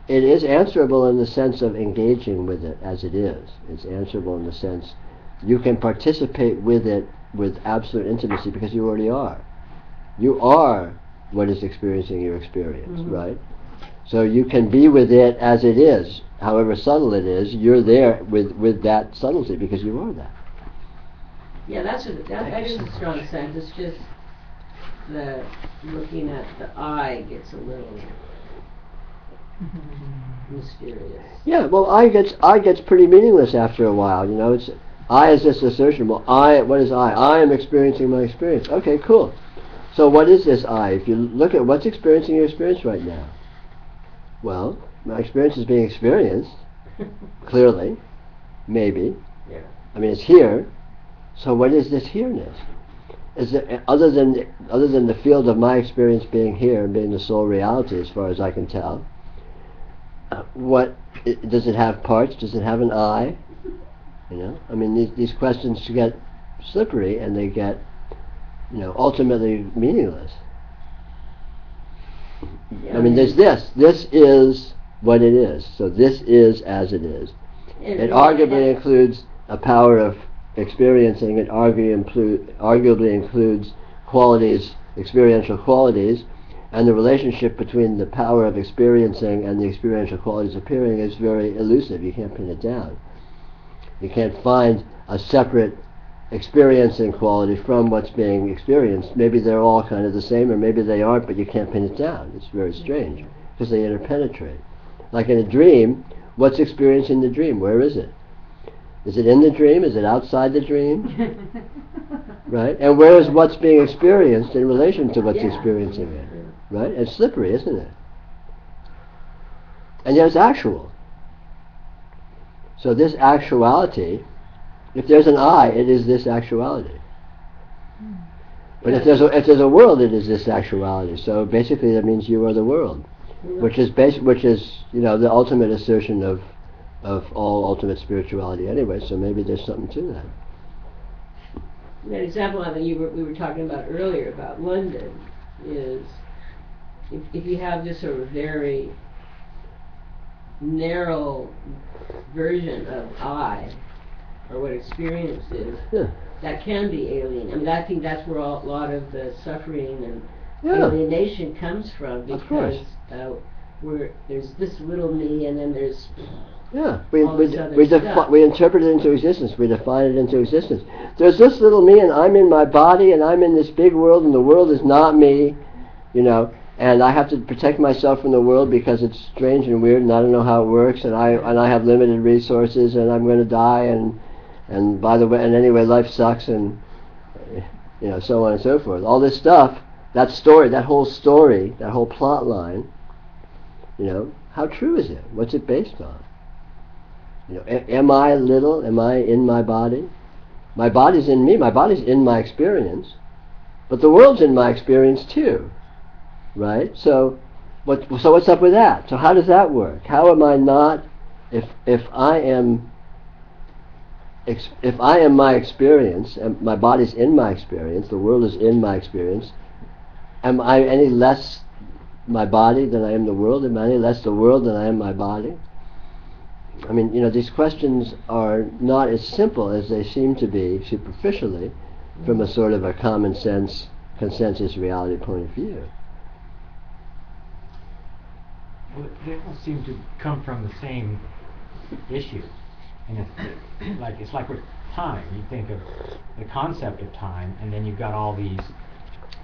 It is answerable in the sense of engaging with it as it is. It's answerable in the sense you can participate with it with absolute intimacy because you already are. You are what is experiencing your experience, right? So you can be with it as it is, however subtle it is. You're there with that subtlety because you are that.
Yeah, that is a strong sense. It's just the looking at the I gets a little mysterious.
Yeah, well, I gets pretty meaningless after a while. It's I is this assertion. Well, what is I? I am experiencing my experience. Okay, cool. So what is this I? If you look at what's experiencing your experience right now, well, my experience is being experienced, clearly, maybe.
Yeah.
I mean, it's here. So what is this here-ness? Is it, other than the field of my experience being here and being the sole reality, as far as I can tell, does it have parts? Does it have an I? I mean, these questions get slippery and they get, ultimately meaningless.
Yeah,
I mean, there's this. This is what it is. So this is as it is. It arguably includes a power of experiencing. It arguably includes qualities, experiential qualities, and the relationship between the power of experiencing and the experiential qualities appearing is very elusive. You can't pin it down. You can't find a separate experiencing quality from what's being experienced. Maybe they're all kind of the same, or maybe they aren't, but you can't pin it down. It's very strange, because they interpenetrate. Like in a dream, what's experiencing the dream? Where is it? Is it in the dream? Is it outside the dream? Right? And where is what's being experienced in relation to what's experiencing it? Right? It's slippery, isn't it? And yet it's actual. So this actuality, if there's an I, it is this actuality. But if there's a world, it is this actuality. So basically, that means you are the world, which is the ultimate assertion of of all ultimate spirituality anyway, so maybe there's something to that.
That example that we were talking about earlier about London is if you have this sort of very narrow version of I, or what experience is,
Yeah.
that can be alien. I mean, I think that's where a lot of the suffering and
Yeah.
alienation comes from,
Of course.
because there's this little me, and then there's
Yeah,
all this other stuff.
we interpret it into existence, we define it into existence. There's this little me, and I'm in my body, and I'm in this big world, and the world is not me, and I have to protect myself from the world because it's strange and weird, and I don't know how it works, and I have limited resources, and I'm going to die, and by the way, and anyway, life sucks, and so on and so forth. All this stuff, that story, that whole plot line, how true is it? What's it based on? Am I little? Am I in my body? My body's in me. My body's in my experience, but the world's in my experience too, right? So what's up with that? So how does that work? How am I not? If I am my experience, and my body's in my experience, the world is in my experience, am I any less my body than I am the world? Am I any less the world than I am my body? I mean, these questions are not as simple as they seem to be superficially from a sort of a common sense, consensus reality point of view.
Well, they all seem to come from the same issue. And it's like with time. You think of the concept of time, and then you've got all these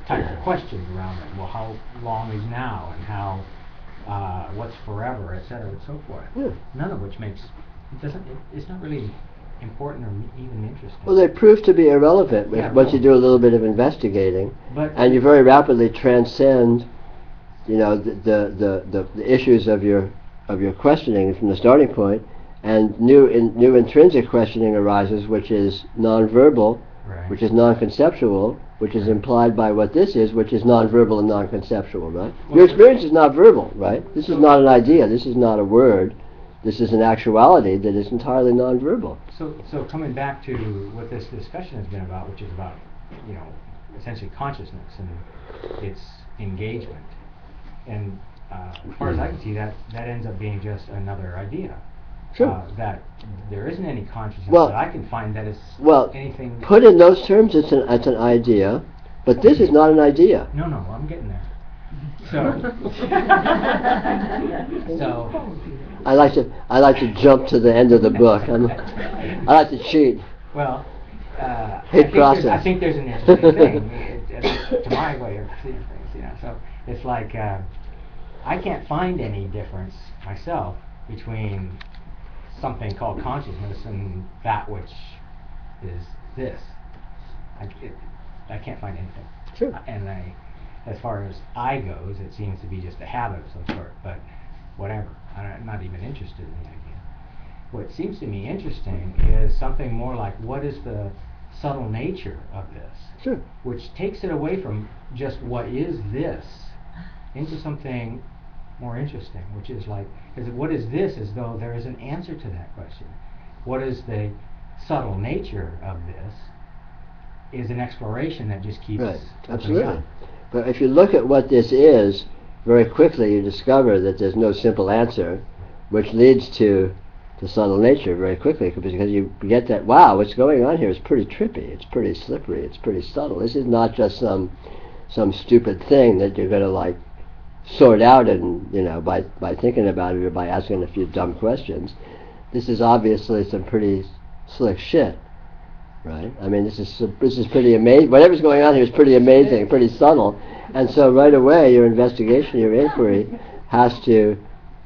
types of questions around it. Well, how long is now, and how what's forever, etc., and so forth.
Yeah.
None of which it's not really important or even interesting.
Well, they prove to be irrelevant once you do a little bit of investigating, and you very rapidly transcend, the issues of your questioning from the starting point, and new intrinsic questioning arises, which is nonverbal,
right,
which is non-conceptual, which is implied by what this is, which is non-verbal and non-conceptual, right? Your experience is not verbal, right? This is not an idea. This is not a word. This is an actuality that is entirely non-verbal.
So coming back to what this discussion has been about, which is about, essentially consciousness and its engagement, and as far as I can see, that ends up being just another idea.
Sure.
That there isn't any consciousness
that
I can find that is anything.
Put in those terms, it's an idea, but this is not an idea.
No, I'm getting there. So
I like to jump to the end of the book. I like to cheat.
Well,
process.
I think there's an interesting thing to my way of seeing things. So it's like I can't find any difference myself between something called consciousness and that which is this. I can't find anything.
Sure.
And as far as I goes, it seems to be just a habit of some sort, but whatever. I'm not even interested in the idea. What seems to me interesting is something more like, what is the subtle nature of this?
Sure.
Which takes it away from just what is this into something more interesting, which is like, because what is this, as though there is an answer to that question. What is the subtle nature of this is an exploration that just keeps
right.
opening
Absolutely.
up.
But if you look at what this is, very quickly you discover that there's no simple answer, which leads to the subtle nature very quickly, because you get that, wow, what's going on here is pretty trippy, it's pretty slippery, it's pretty subtle. This is not just some stupid thing that you're going to sort out and by thinking about it or by asking a few dumb questions. This is obviously some pretty slick shit, right? I mean, this is pretty amazing. Whatever's going on here is pretty amazing, pretty subtle, and so right away your investigation, your inquiry has to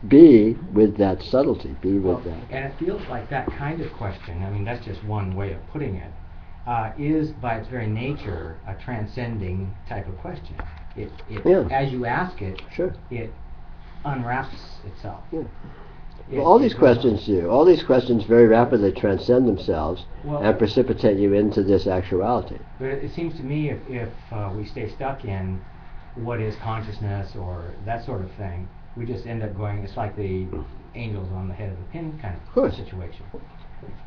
be with that subtlety, be with that.
And it feels like that kind of question, I mean, that's just one way of putting it, is by its very nature a transcending type of question. As you ask it,
sure,
it unwraps itself.
Yeah. Well, all these questions do. All these questions very rapidly transcend themselves and precipitate you into this actuality.
But it seems to me if we stay stuck in what is consciousness or that sort of thing, we just end up going, it's like the angels on the head of the pin kind of
course.
situation.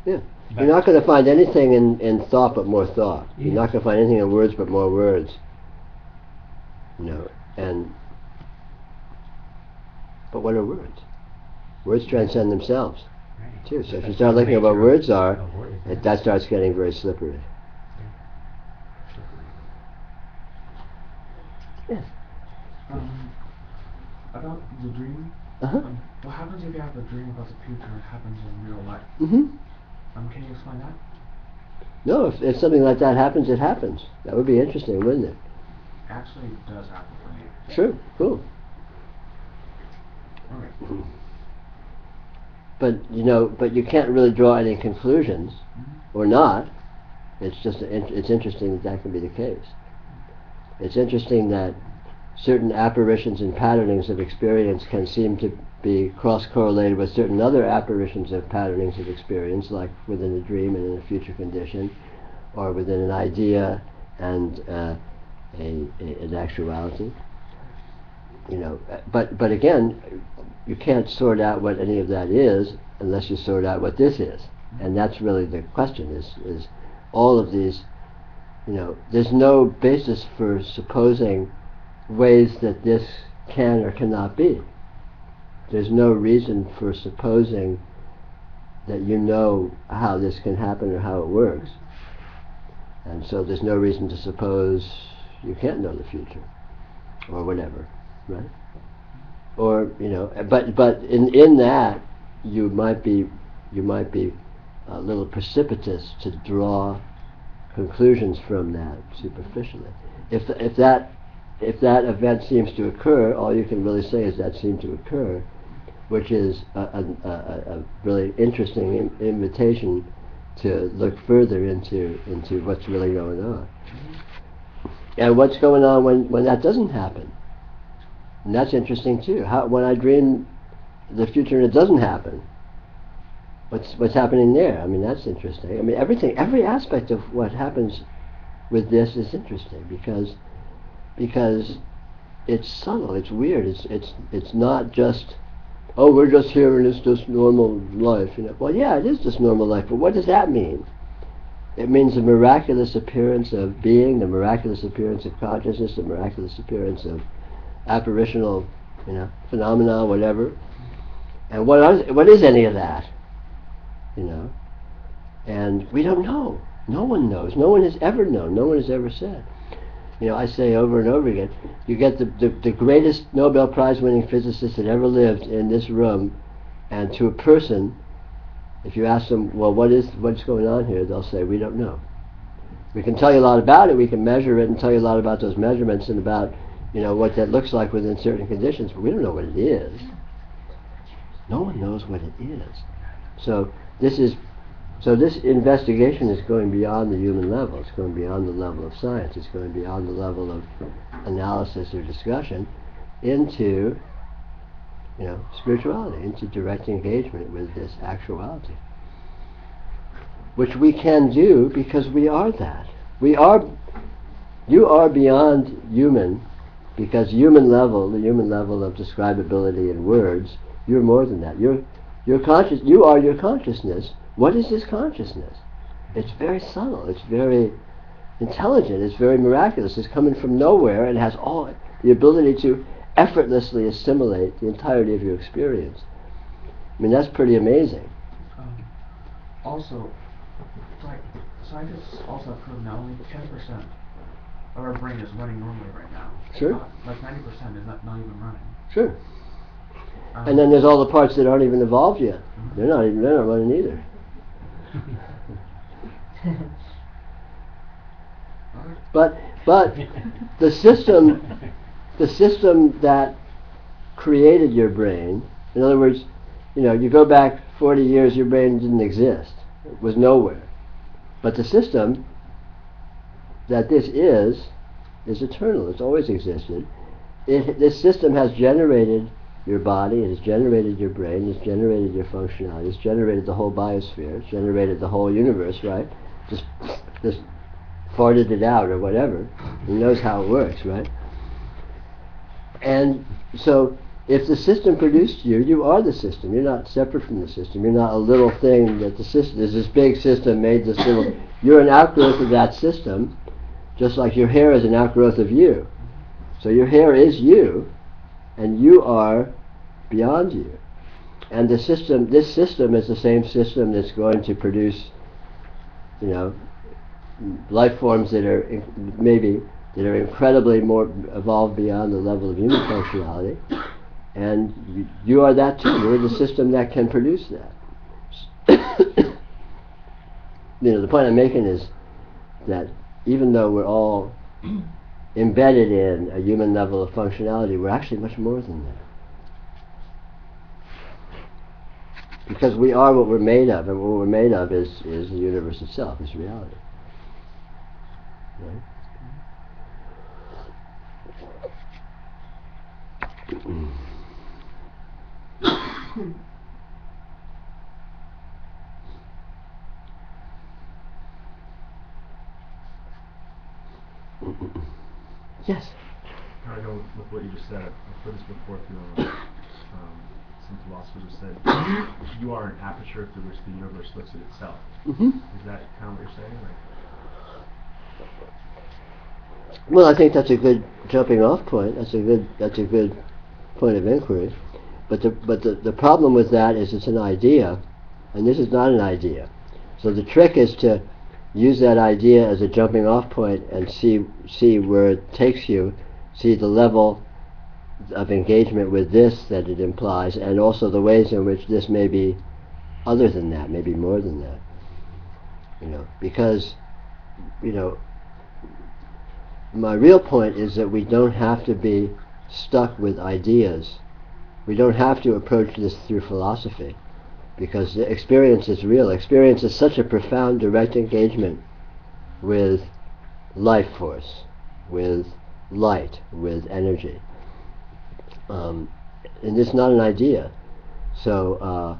Yeah.
But
You're not going to find anything in thought but more thought.
Yeah.
You're not going to find anything in words but more words. But what are words? Words transcend themselves,
Right.
too. So if you
That's
start
the
looking at what
nature
words are,
of words, yeah.
that starts getting very slippery. Yes.
About the dream.
Uh-huh.
What happens if you have a dream about the future and it happens in real life?
Mm-hmm.
Can you explain that?
No, if something like that happens, it happens. That would be interesting, wouldn't it?
Actually, it does happen for me.
Sure, cool.
Okay.
But you can't really draw any conclusions, or not. It's just it's interesting that can be the case. It's interesting that certain apparitions and patternings of experience can seem to be cross-correlated with certain other apparitions of patternings of experience, like within a dream and in a future condition, or within an idea and an actuality. But again, you can't sort out what any of that is unless you sort out what this is, and that's really the question. Is all of these, there's no basis for supposing ways that this can or cannot be. There's no reason for supposing that you know how this can happen or how it works, and so there's no reason to suppose you can't know the future or whatever, right? Or but in that you might be a little precipitous to draw conclusions from that superficially. If that event seems to occur, all you can really say is that seemed to occur, which is a really interesting invitation to look further into what's really going on. And what's going on when that doesn't happen. And that's interesting too. When I dream the future and it doesn't happen, what's happening there? I mean, that's interesting. I mean, every aspect of what happens with this is interesting because it's subtle, it's weird, it's not just, oh, we're just here and it's just normal life. Well, yeah, it is just normal life, but what does that mean? It means the miraculous appearance of being, the miraculous appearance of consciousness, the miraculous appearance of apparitional, phenomena, whatever. And what is any of that? And we don't know. No one knows. No one has ever known. No one has ever said. I say over and over again, you get the greatest Nobel Prize winning physicist that ever lived in this room, and to a person, if you ask them, well, what's going on here, they'll say, we don't know. We can tell you a lot about it, we can measure it and tell you a lot about those measurements and about what that looks like within certain conditions, but we don't know what it is. No one knows what it is. So this investigation is going beyond the human level. It's going beyond the level of science. It's going beyond the level of analysis or discussion into spirituality, into direct engagement with this actuality, which we can do because we are that. You are beyond human, because the human level of describability in words, you're more than that. You're conscious. You are your consciousness. What is this consciousness? It's very subtle. It's very intelligent. It's very miraculous. It's coming from nowhere and has all the ability to effortlessly assimilate the entirety of your experience. I mean, that's pretty amazing.
Also, scientists also have proven that only 10% of our brain is running normally right now.
Sure.
Like 90% is not even running.
Sure. And then there's all the parts that aren't even evolved yet.
Mm-hmm.
They're not running either. But the system that created your brain, in other words, you go back 40 years, your brain didn't exist. It was nowhere. But the system that this is eternal. It's always existed. This system has generated your body, it has generated your brain, it's generated your functionality, it's generated the whole biosphere, it's generated the whole universe, right? Just farted it out or whatever. He knows how it works, right? And so If the system produced you, you are the system. You're not separate from the system. You're not a little thing that the system is. This big system made this little. You're an outgrowth of that system, just like your hair is an outgrowth of you. So your hair is you, and you are beyond you. And the system, this system is the same system that's going to produce, life forms that are that are incredibly more evolved beyond the level of human functionality. And you are that too. You're the system that can produce that. The point I'm making is that even though we're all embedded in a human level of functionality, we're actually much more than that. Because we are what we're made of, and what we're made of is the universe itself, is reality. Right? Yes.
I know with what you just said, I've heard this before through some philosophers have said you are an aperture through which the universe looks at itself.
Mm-hmm.
Is that kind of what you're saying?
Well, I think that's a good jumping off point. That's a good point of inquiry. But the problem with that is it's an idea, and this is not an idea. So the trick is to use that idea as a jumping off point and see where it takes you, see the level of engagement with this that it implies, and also the ways in which this may be other than that, maybe more than that. Because my real point is that we don't have to be stuck with ideas. We don't have to approach this through philosophy, because the experience is real. Experience is such a profound direct engagement with life force, with light, with energy. And it's not an idea. So,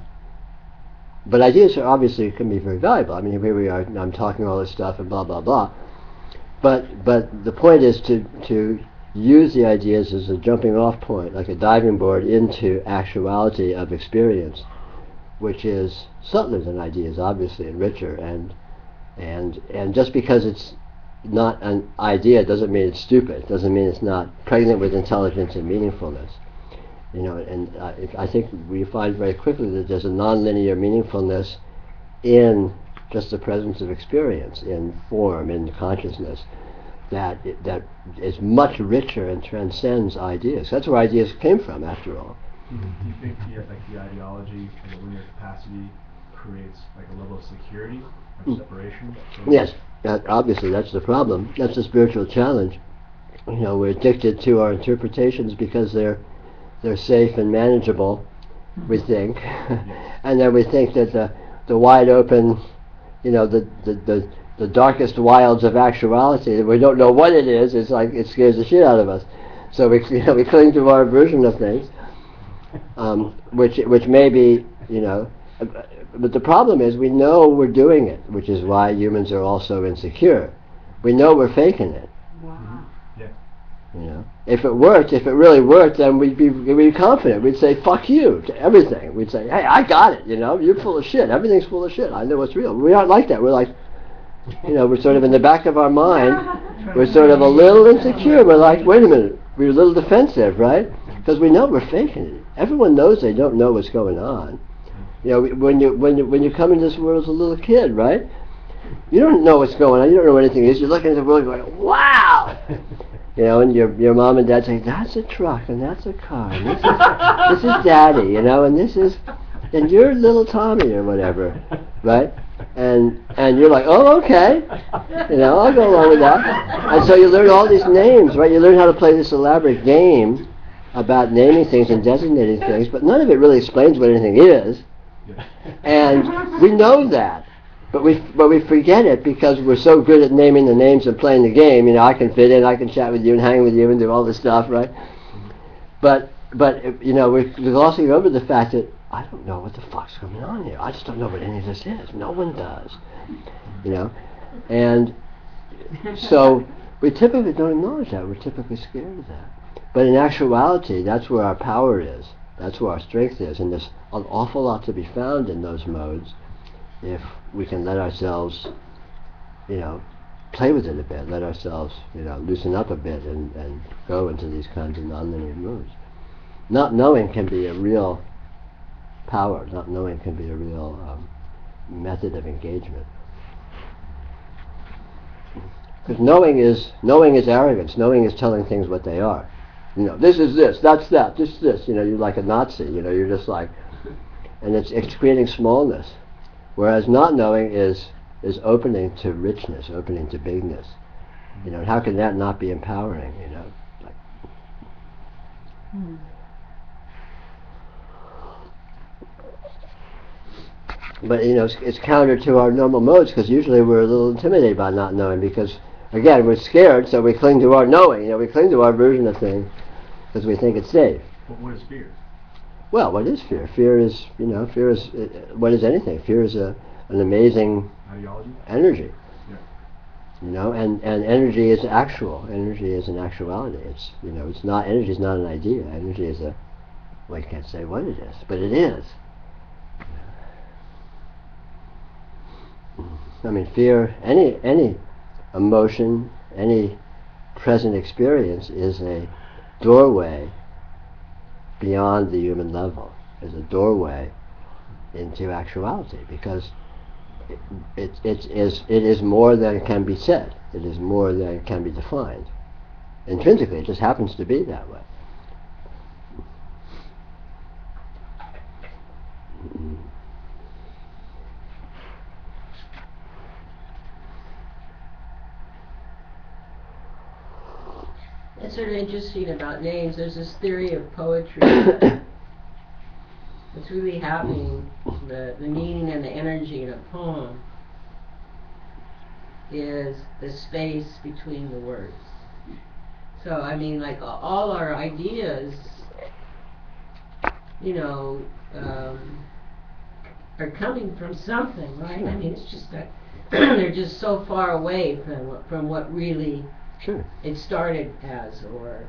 but ideas are obviously can be very valuable. I mean, here we are, I'm talking all this stuff and blah, blah, blah. But the point is to use the ideas as a jumping off point, like a diving board into actuality of experience, which is subtler than ideas, obviously, and richer. And just because it's not an idea doesn't mean it's stupid. Doesn't mean it's not pregnant with intelligence and meaningfulness. I think we find very quickly that there's a non-linear meaningfulness in just the presence of experience, in form, in consciousness, that is much richer and transcends ideas. That's where ideas came from, after all.
Do you think the ideology and the linear capacity creates a level of security or separation?
Yes, obviously that's the problem. That's the spiritual challenge. We're addicted to our interpretations because they're safe and manageable, we think, and then we think that the wide open, the darkest wilds of actuality, we don't know what it is. It's like it scares the shit out of us. So we cling to our version of things, which may be, but the problem is we know we're doing it, which is why humans are also insecure. We know we're faking it.
Wow.
Yeah.
If it really worked, then we'd be confident. We'd say "fuck you" to everything. We'd say, "Hey, I got it. You're full of shit. Everything's full of shit. I know what's real." We aren't like that. We're like, we're sort of in the back of our mind. We're sort of a little insecure. We're like, wait a minute. We're a little defensive, right? Because we know we're faking it. Everyone knows they don't know what's going on. When you come into this world as a little kid, right? You don't know what's going on. You don't know what anything is. You're looking at the world going, "Wow." And your mom and dad saying, "That's a truck, and that's a car, and this is Daddy, and you're little Tommy or whatever, right?" And you're like, "Oh, okay, I'll go along with that." And so you learn all these names, right? You learn how to play this elaborate game about naming things and designating things, but none of it really explains what anything is. And we know that. But we forget it because we're so good at naming the names and playing the game. I can fit in, I can chat with you and hang with you and do all this stuff, right? But we're glossing over the fact that I don't know what the fuck's going on here. I just don't know what any of this is. No one does, And so we typically don't acknowledge that. We're typically scared of that. But in actuality, that's where our power is. That's where our strength is. And there's an awful lot to be found in those modes if we can let ourselves, play with it a bit, let ourselves, loosen up a bit and go into these kinds of nonlinear modes. Not knowing can be a real power. Not knowing can be a real method of engagement. Because knowing is arrogance. Knowing is telling things what they are. This is this, that's that, this. You're like a Nazi. You're just like, and it's creating smallness. Whereas not knowing is opening to richness, opening to bigness. And how can that not be empowering? But it's counter to our normal modes, because usually we're a little intimidated by not knowing, because again we're scared, so we cling to our knowing. We cling to our version of things because we think it's safe.
But what is fear?
Well, what is fear? Fear is what is anything? Fear is an amazing
ideology,
energy.
Yeah.
And energy is actual. Energy is an actuality. It's it's not, energy is not an idea. Energy is you can't say what it is, but it is. I mean, fear, any emotion, any present experience is a doorway beyond the human level, is a doorway into actuality, because it is more than can be said. It is more than can be defined. Intrinsically, it just happens to be that way.
It's sort of interesting about names. There's this theory of poetry. It's really happening. The meaning and the energy in a poem is the space between the words. So, I mean, like all our ideas, are coming from something, right? I mean, it's just that they're just so far away from what really it started as, or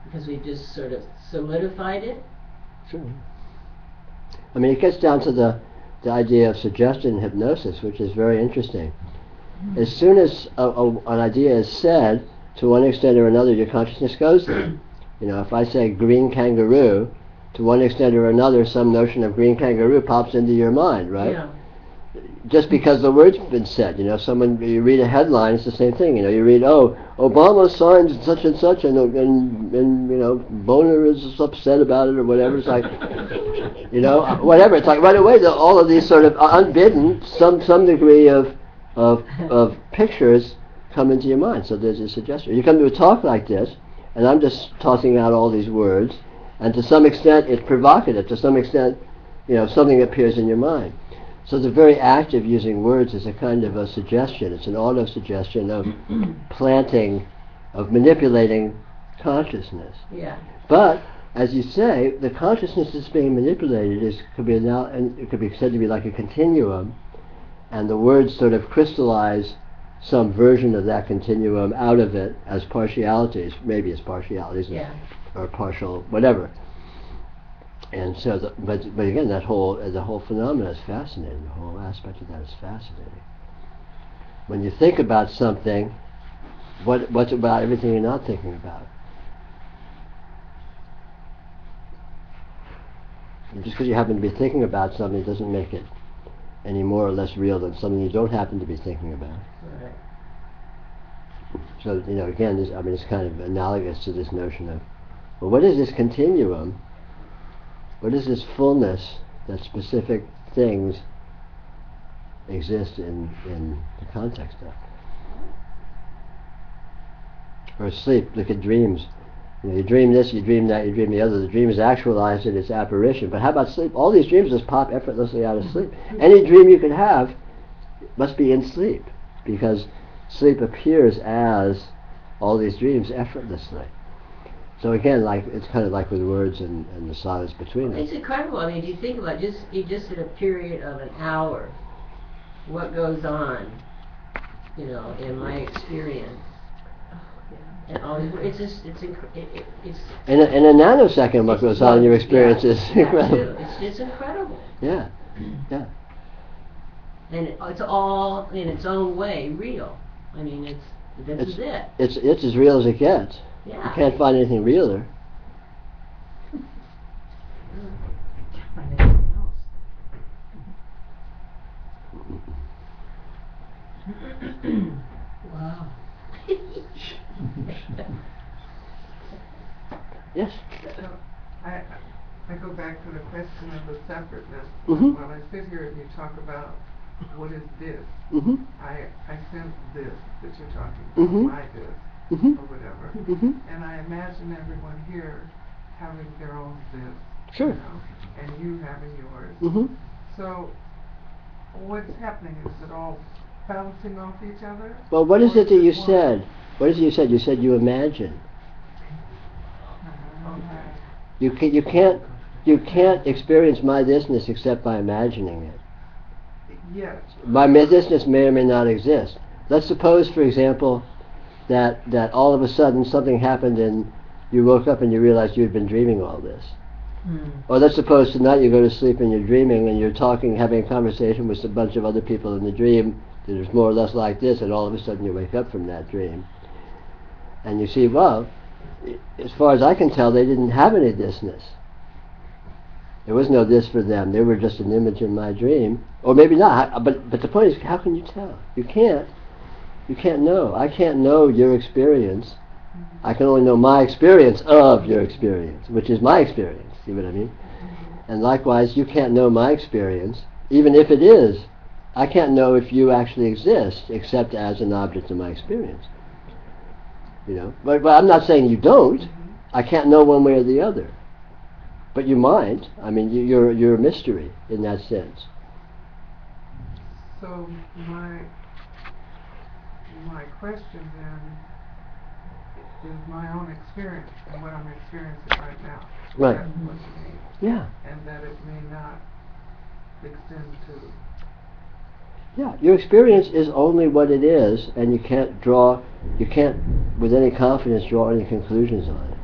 because we just sort of solidified it.
Sure. I mean, it gets down to the idea of suggestion and hypnosis, which is very interesting. As soon as an idea is said, to one extent or another, your consciousness goes there. If I say green kangaroo, to one extent or another, some notion of green kangaroo pops into your mind, right?
Yeah.
Just because the word's been said. You read a headline, it's the same thing. You read, Obama signed such and such, and Boner is upset about it, or whatever. It's like, whatever. It's like right away, all of these sort of unbidden, some degree of pictures come into your mind. So there's a suggestion. You come to a talk like this, and I'm just tossing out all these words, and to some extent it's provocative. To some extent, something appears in your mind. So the very act of using words is a kind of a suggestion. It's an auto-suggestion of planting, of manipulating consciousness.
Yeah.
But, as you say, the consciousness that's being manipulated could be said to be like a continuum, and the words sort of crystallize some version of that continuum out of it as partialities, maybe as partialities, or partial, whatever. And so, but again, the whole phenomena is fascinating. The whole aspect of that is fascinating. When you think about something, what's about everything you're not thinking about? And just because you happen to be thinking about something doesn't make it any more or less real than something you don't happen to be thinking about.
Right.
So, again, it's kind of analogous to this notion of, well, what is this continuum? What is this fullness that specific things exist in the context of? Or sleep, look at dreams. You dream this, you dream that, you dream the other. The dream is actualized in its apparition. But how about sleep? All these dreams just pop effortlessly out of sleep. Any dream you can have must be in sleep, because sleep appears as all these dreams effortlessly. So again, it's kind of like with words and the silence between them.
It's incredible. I mean, if you think about just in a period of an hour, what goes on, in my experience. It's just, it's
In a nanosecond, what goes on in your experience is incredible.
It's incredible.
Yeah, yeah.
And it's all in its own way real. I mean, this is it.
It's as real as it gets.
Yeah.
You can't find anything realer.
Can't find anything else. Wow.
Yes.
So I go back to the question of the separateness.
Mhm.
When I sit here and you talk about what is this,
Mhm.
I sense this that you're talking about,
Mhm.
my this,
Mhm.
or whatever.
Mhm.
And I imagine everyone here having their own this,
Sure.
you know, and you having yours.
Mhm.
So what's happening? Is it all bouncing off each other?
Well, what is
Or
it that you
one?
said? What is it you said? You said you imagine.
Okay.
You can't experience my thisness except by imagining it.
Yes.
My thisness may or may not exist. Let's suppose, for example, that all of a sudden something happened and you woke up and you realized you had been dreaming all this. Or let's suppose tonight you go to sleep and you're dreaming and you're talking, having a conversation with a bunch of other people in the dream that is more or less like this, and all of a sudden you wake up from that dream. And you see, well, as far as I can tell, they didn't have any thisness. There was no this for them. They were just an image in my dream. Or maybe not, but the point is, how can you tell? You can't know. I can't know your experience. I can only know my experience of your experience, which is my experience. See what I mean? And likewise, you can't know my experience, even if it is. I can't know if you actually exist, except as an object of my experience. You know, but I'm not saying you don't. I can't know one way or the other. But you might. I mean, you're a mystery in that sense.
So my question then is my own experience and what I'm experiencing right now.
Right.
That's what you mean.
Yeah.
And that it may not extend to.
Yeah. Your experience is only what it is, and you can't with any confidence draw any conclusions on it.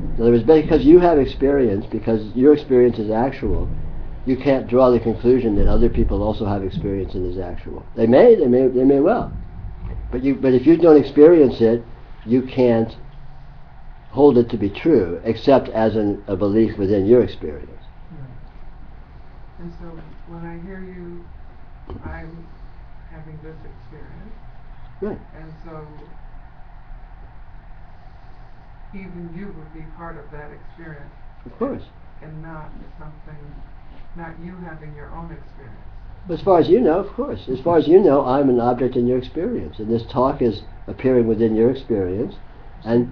In other words, because you have experience, because your experience is actual, you can't draw the conclusion that other people also have experience and is actual. They may well. But if you don't experience it, you can't hold it to be true, except as a belief within your experience.
And so when I hear you, I'm having this experience.
Right.
And so even you would be part of that experience.
Of course.
And not you having your own experience.
As far as you know, of course. As far as you know, I'm an object in your experience, and this talk is appearing within your experience, and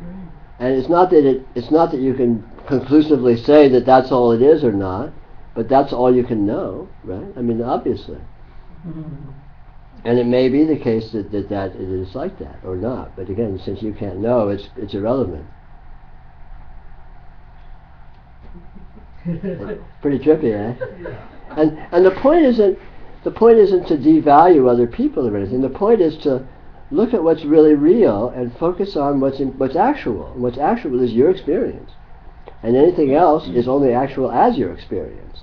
it's not that you can conclusively say that that's all it is or not, but that's all you can know, right? I mean, obviously. And it may be the case that it is like that or not, but again, since you can't know, it's irrelevant. Pretty trippy, eh? And the point isn't to devalue other people or anything. The point is to look at what's really real and focus on what's actual. And what's actual is your experience, and anything else is only actual as your experience.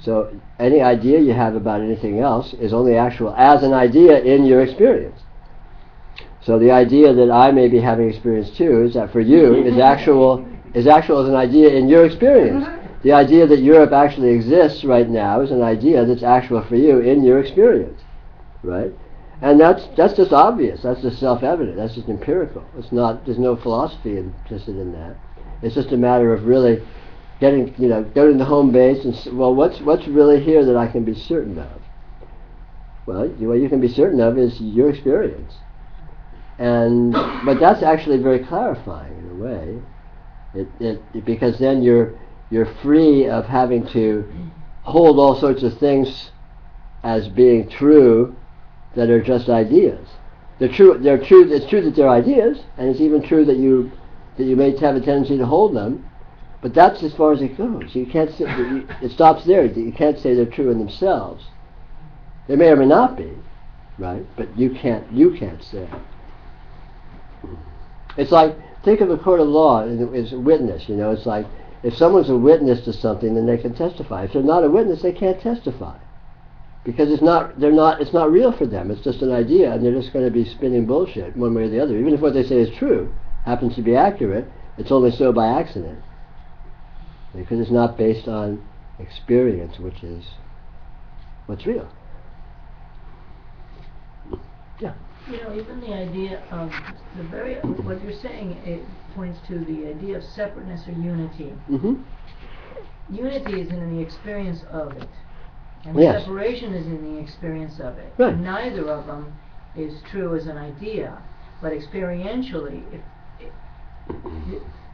So any idea you have about anything else is only actual as an idea in your experience. So the idea that I may be having experience too is that for you is actual as an idea in your experience. The idea that Europe actually exists right now is an idea that's actual for you in your experience, right? And that's just obvious. That's just self-evident. That's just empirical. There's no philosophy implicit in that. It's just a matter of really going to the home base and what's really here that I can be certain of. Well, what you can be certain of is your experience, but that's actually very clarifying in a way. Because then you're free of having to hold all sorts of things as being true that are just ideas. They're true. It's true that they're ideas, and it's even true that you may have a tendency to hold them. But that's as far as it goes. You can't say it stops there. You can't say they're true in themselves. They may or may not be, right? But you can't say. It's like, think of a court of law as a witness, you know, it's like, if someone's a witness to something, then they can testify. If they're not a witness, they can't testify. Because it's not real for them, it's just an idea, and they're just going to be spinning bullshit one way or the other. Even if what they say is true, happens to be accurate, it's only so by accident. Because it's not based on experience, which is what's real. Yeah.
You know, even the idea of what you're saying, it points to the idea of separateness or unity.
Mm-hmm.
Unity is in the experience of it, and
Yes.
separation is in the experience of it.
Right.
Neither of them is true as an idea, but experientially,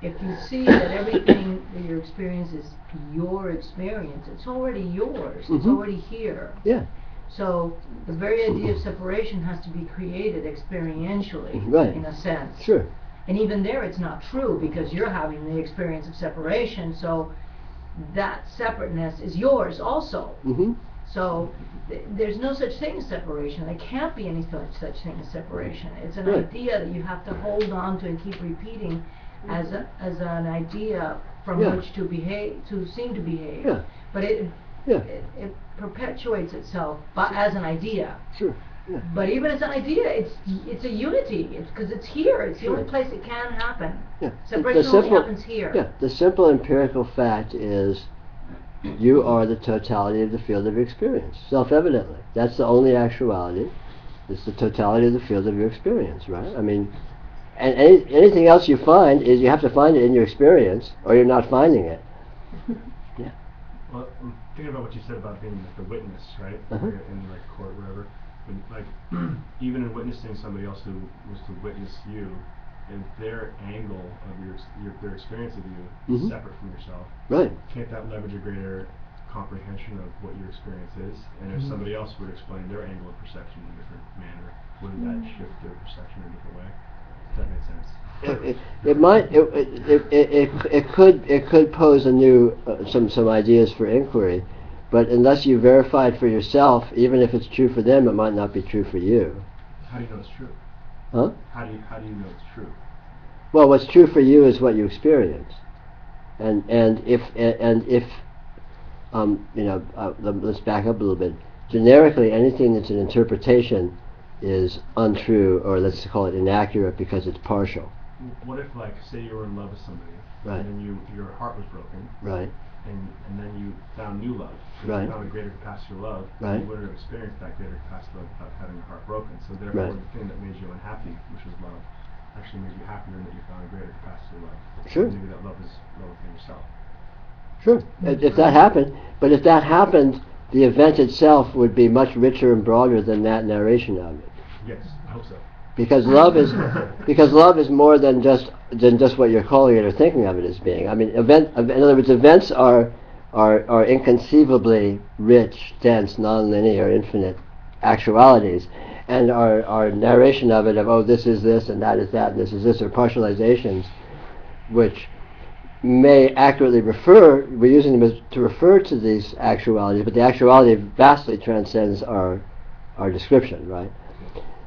if you see that everything that you experience is your experience, it's already yours. It's
Mhm.
already here.
Yeah.
So the very idea of separation has to be created experientially,
Right.
in a sense.
Sure.
And even there it's not true because you're having the experience of separation, so that separateness is yours also.
Mm-hmm.
So there's no such thing as separation. There can't be any such thing as separation. It's an
Right.
idea that you have to hold on to and keep repeating as an idea from
Yeah.
which to seem to behave.
Yeah.
But it
Yeah.
perpetuates itself as an idea.
Sure. Yeah.
But even as an idea, it's a unity. It's because it's here. It's the
Sure.
only place it can happen.
Yeah.
Separation only happens here.
Yeah. The simple empirical fact is you are the totality of the field of experience, self-evidently. That's the only actuality. It's the totality of the field of your experience, right? I mean, and anything else you find is you have to find it in your experience, or you're not finding it. Yeah.
Well, I'm thinking about what you said about being like the witness, right?
Uh-huh.
In like court, wherever. When, like, even in witnessing somebody else who was to witness you, if their angle of their experience of you is
Mhm.
separate from yourself,
Right.
can't that leverage a greater comprehension of what your experience is? And if somebody else would explain their angle of perception in a different manner, wouldn't that shift their perception in a different way? Does that make sense?
It could pose a new some ideas for inquiry, but unless you verify it for yourself, even if it's true for them, it might not be true for you.
How do you know it's true?
Huh?
How do you know it's true?
Well, what's true for you is what you experience, and if let's back up a little bit. Generically, anything that's an interpretation is untrue, or let's call it inaccurate, because it's partial.
What if, like, say you were in love with somebody,
Right.
and then your heart was broken,
Right.
and then you found new love, so
Right.
you found a greater capacity of love,
Right.
you wouldn't have experienced that greater capacity of love without having your heart broken. So therefore,
Right.
the thing that made you unhappy, which was love, actually made you happier in that you found a greater capacity of love.
Sure.
Maybe that love is love within yourself.
Sure. If that happened, but if that happened, the event itself would be much richer and broader than that narration of it.
Yes, I hope so.
Because love is more than just what you're calling it or thinking of it as being. I mean, in other words, events are inconceivably rich, dense, non-linear, infinite actualities, and our narration of it of this is this and that is that and this is this are partializations, which may accurately we're using them to refer to these actualities, but the actuality vastly transcends our description, right?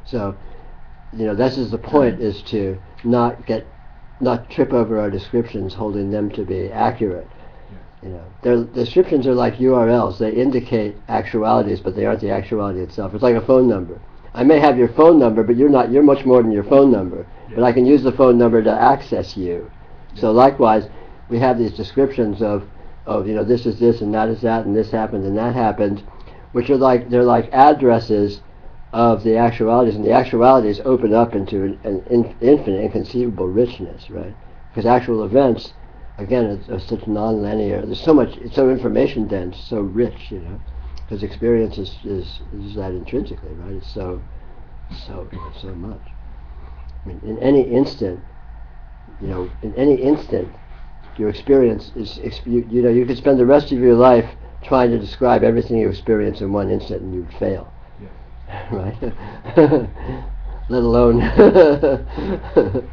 So, this is the point, is to not trip over our descriptions, holding them to be accurate. The descriptions are like URLs. They indicate actualities, but they aren't the actuality itself. It's like a phone number. I may have your phone number, but you're much more than your phone number. But I can use the phone number to access you. So likewise, we have these descriptions of this is this and that is that and this happened and that happened, which are they're like addresses of the actualities, and the actualities open up into an infinite, inconceivable richness, right? Because actual events, again, are such non-linear. There's so much. It's so information dense, so rich, because experience is that intrinsically, right? It's so much. I mean, in any instant, your experience is. You could spend the rest of your life trying to describe everything you experience in one instant, and you'd fail. Right? Let alone.
That's the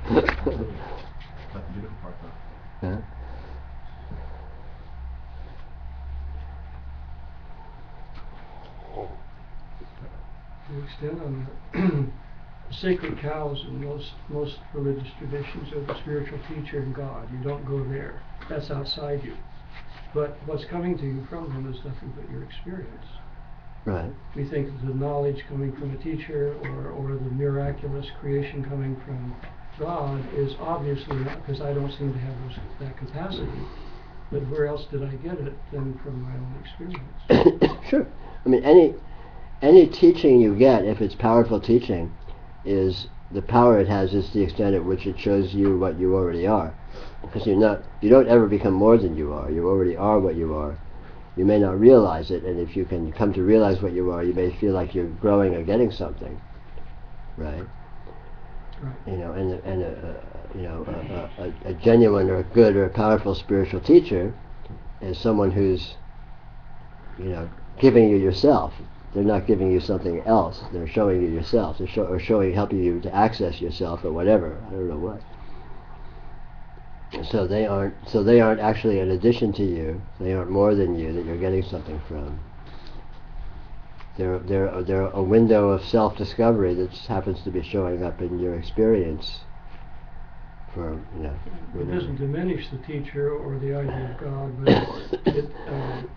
beautiful part, though.
Yeah.
To extend on that, sacred cows in most religious traditions are the spiritual teacher and God. You don't go there. That's outside you. But what's coming to you from them is nothing but your experience.
Right.
We think of the knowledge coming from a teacher or the miraculous creation coming from God is obviously not, because I don't seem to have that capacity. But where else did I get it than from my own experience?
Sure. I mean, any teaching you get, if it's powerful teaching, is the power it has is the extent at which it shows you what you already are. Because you don't ever become more than you are. You already are what you are. You may not realize it, and if you can come to realize what you are, you may feel like you're growing or getting something, right? You know, a genuine or a good or a powerful spiritual teacher is someone who's, giving you yourself. They're not giving you something else. They're showing you yourself. They're helping you to access yourself or whatever. I don't know what. So they aren't actually an addition to you. They aren't more than you that you're getting something from. They're a window of self-discovery that happens to be showing up in your experience.
It doesn't diminish the teacher or the idea of God,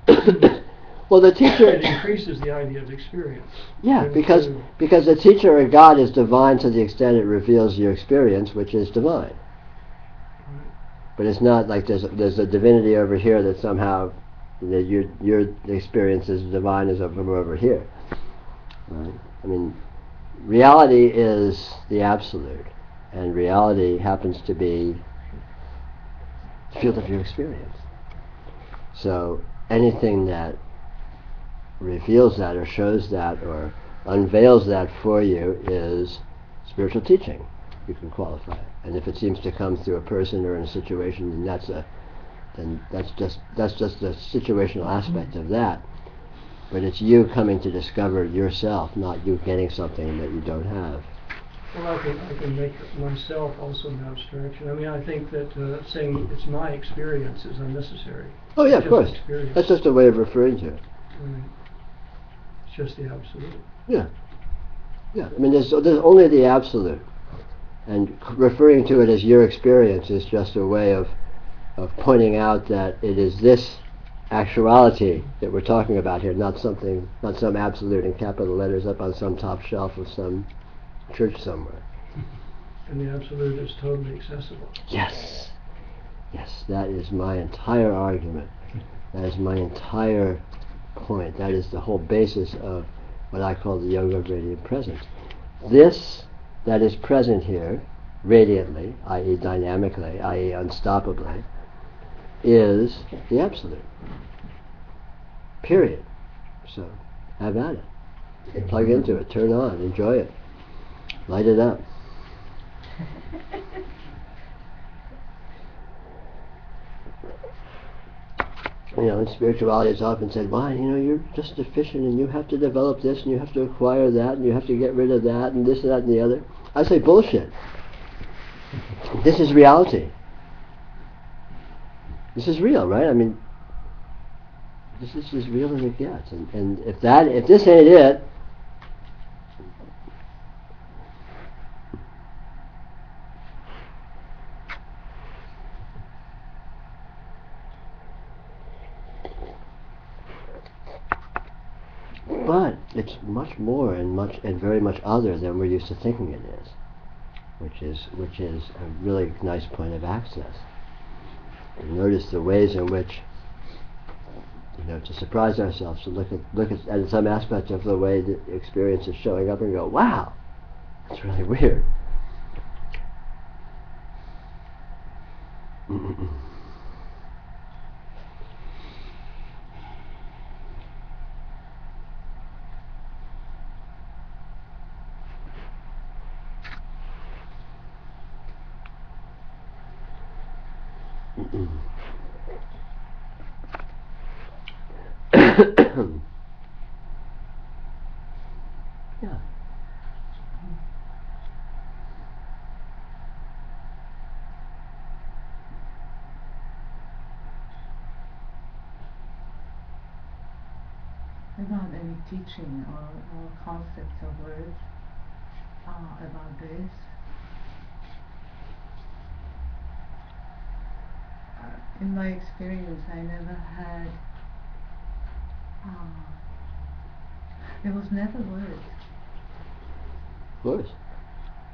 but
well, the teacher
it increases the idea of experience.
Yeah, because the teacher or God is divine to the extent it reveals your experience, which is divine. But it's not like there's a divinity over here that somehow your experience is divine as from over here. Right? I mean, reality is the absolute, and reality happens to be the field of your experience. So anything that reveals that or shows that or unveils that for you is spiritual teaching. You can qualify it. And if it seems to come through a person or in a situation, then that's just the situational aspect of that. But it's you coming to discover yourself, not you getting something that you don't have.
Well, I can make myself also an abstraction. I mean, I think that saying it's my experience is unnecessary.
Oh yeah,
it's
of course.
Experience.
That's just a way of referring to it.
Right. It's just the absolute.
Yeah. Yeah. I mean, there's only the absolute. And referring to it as your experience is just a way of pointing out that it is this actuality that we're talking about here, not some absolute in capital letters up on some top shelf of some church somewhere.
And the absolute is totally accessible.
Yes. Yes, that is my entire argument. That is my entire point. That is the whole basis of what I call the yoga of radiant presence. This that is present here, radiantly, i.e. dynamically, i.e. unstoppably, is the absolute. Period. So, have at it. Plug into it, turn on, enjoy it. Light it up. In spirituality it's often said, why, you're just deficient and you have to develop this and you have to acquire that and you have to get rid of that and this and that and the other. I say bullshit. This is reality. This is real, right? I mean, this is as real as it gets. And if this ain't it, but it's much more and very much other than we're used to thinking it is, which is a really nice point of access. And notice the ways in which, to surprise ourselves, to look at some aspect of the way the experience is showing up and go, wow, that's really weird. Yeah.
Without any teaching or concepts or words, about this. In my experience, I never had. There was never words.
Of course.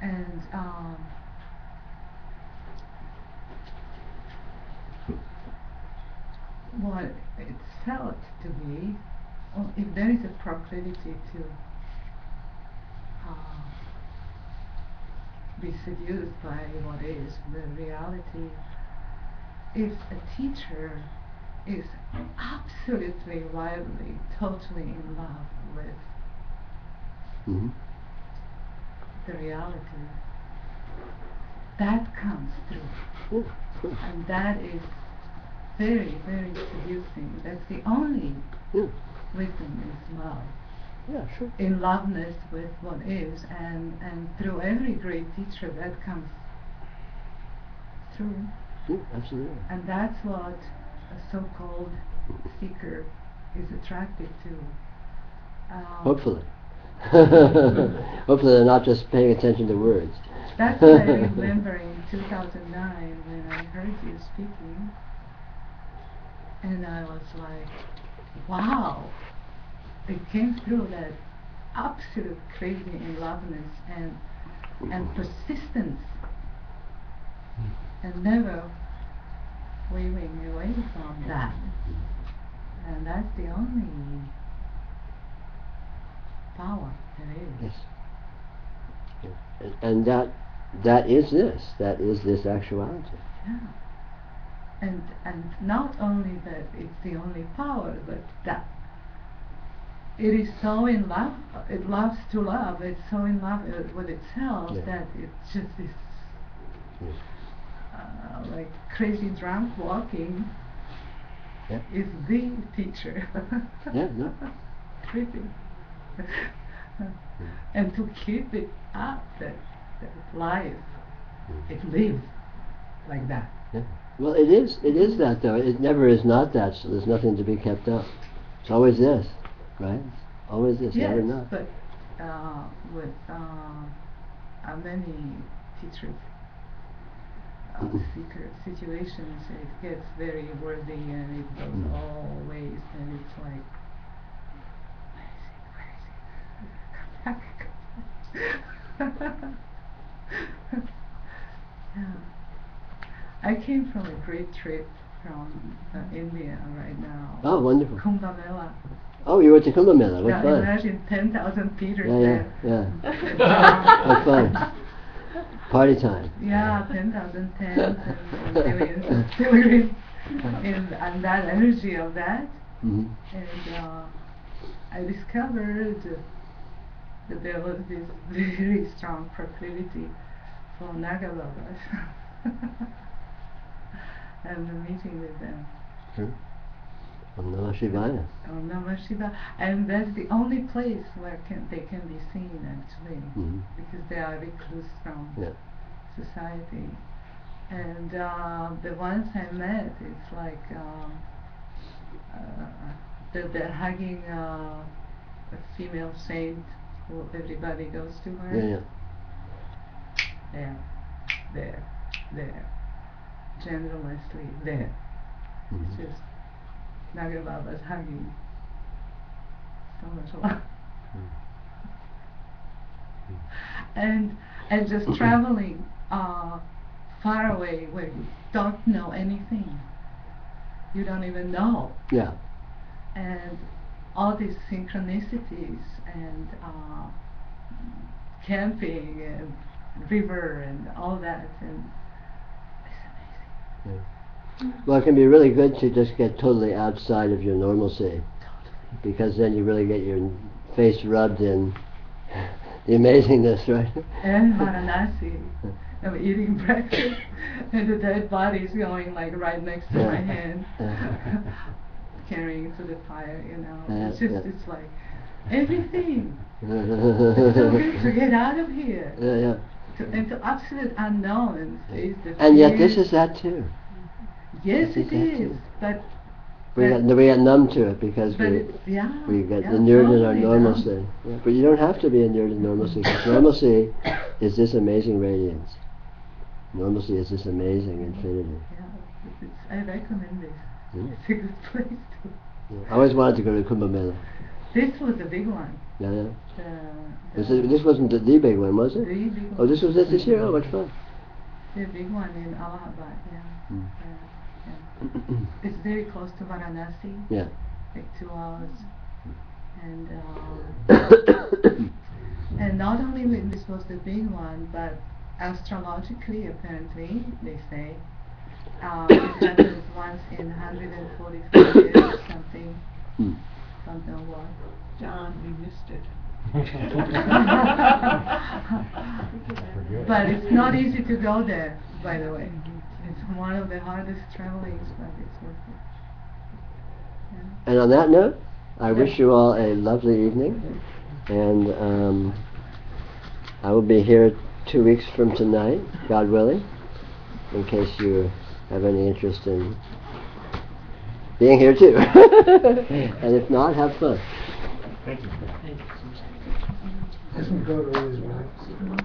And what it felt to be, if there is a proclivity to be seduced by what is the reality, if a teacher is absolutely, wildly, totally in love with
Mm-hmm.
the reality, that comes through.
Yeah,
And that is very, very seducing. That's the only
yeah.
wisdom is love.
Yeah, sure.
In loveness with what is, and through every great teacher that comes through.
Yeah, absolutely.
And that's what a so-called seeker is attracted to.
Hopefully. Hopefully they're not just paying attention to words.
That's what I remember in 2009 when I heard you speaking, and I was like, wow, it came through that absolute crazy in loveness and persistence and never waving away from that. And that's the only power there is.
Yes. Yeah. And that is this actuality.
Yeah. And not only that it's the only power, but that it is so in love, it loves to love, it's so in love with itself,
Yeah.
that it's just this
Yes.
like crazy drunk walking
Yeah.
is the teacher.
Yeah, no.
Creepy. And to keep it up, that life, it lives like that.
Yeah. Well, it is that though. It never is not that, so there's nothing to be kept up. It's always this, right? Always this,
Yes,
never not.
but with many teachers, seeker situations, it gets very worthy and it goes all ways, and it's like, where is it? Yeah. I came from a great trip from India right now.
Oh, wonderful.
Kumbh Mela.
Oh, you went to Kumbh Mela. What
Now
fun.
imagine 10,000 Peters
Yeah,
there.
yeah. What fun. Party time.
Yeah, 10,000 tents and millions of pilgrims, and that energy of that.
Mm-hmm.
And I discovered that there was this very strong proclivity for Nagababas. And the meeting with them.
Sure. Om Namah Shivaya.
Om Namah Shivaya. And that's the only place where they can be seen, actually, because they are recluse from society. And the ones I met, it's like they're hugging a female saint who everybody goes to her.
Yeah.
There. Generously there. It's just Naga Baba's hugging so much love. And just traveling far away where you don't know anything. You don't even know.
Yeah.
And all these synchronicities and camping and river and all that, and
Yeah. Well, it can be really good to just get totally outside of your normalcy, because then you really get your face rubbed in the amazingness, right?
And Varanasi, I'm eating breakfast, and the dead body is going like right next to my hand, carrying it to the fire, you know. It's just, it's like everything. It's so good to get out of here.
Yeah.
And to absolute unknown and face the
And yet
fear.
this is that too.
Yes,
This
it
is that
is.
too.
But
We got numb to it because
But
we
it- yeah,
got
yeah,
inured in our
totally
normalcy. Yeah, but you don't have to be inured in normalcy, because normalcy is this amazing radiance. Normalcy is this amazing infinity.
Yeah, I recommend this.
Mm.
It's a good place to.
Yeah. I always wanted to go to Kumbh Mela.
This was the big one.
Yeah, yeah.
The
This wasn't the big one, was it?
The big
Oh, this
one.
was it this year? Oh, what fun.
The big one in Allahabad, yeah.
Mm.
Yeah. It's very close to Varanasi.
Yeah.
Like 2 hours. And and not only this was the big one, but astrologically, apparently, they say, it happens once in 145 years or something.
Mm.
Don't know what.
John, we missed it.
But it's not easy to go there, by the way. It's one of the hardest travelings, but it's worth it. Yeah.
And on that note, I wish you all a lovely evening, and I will be here 2 weeks from tonight, God willing, in case you have any interest in being here too. And if not, have fun.
Thank you.
Doesn't go to Israel.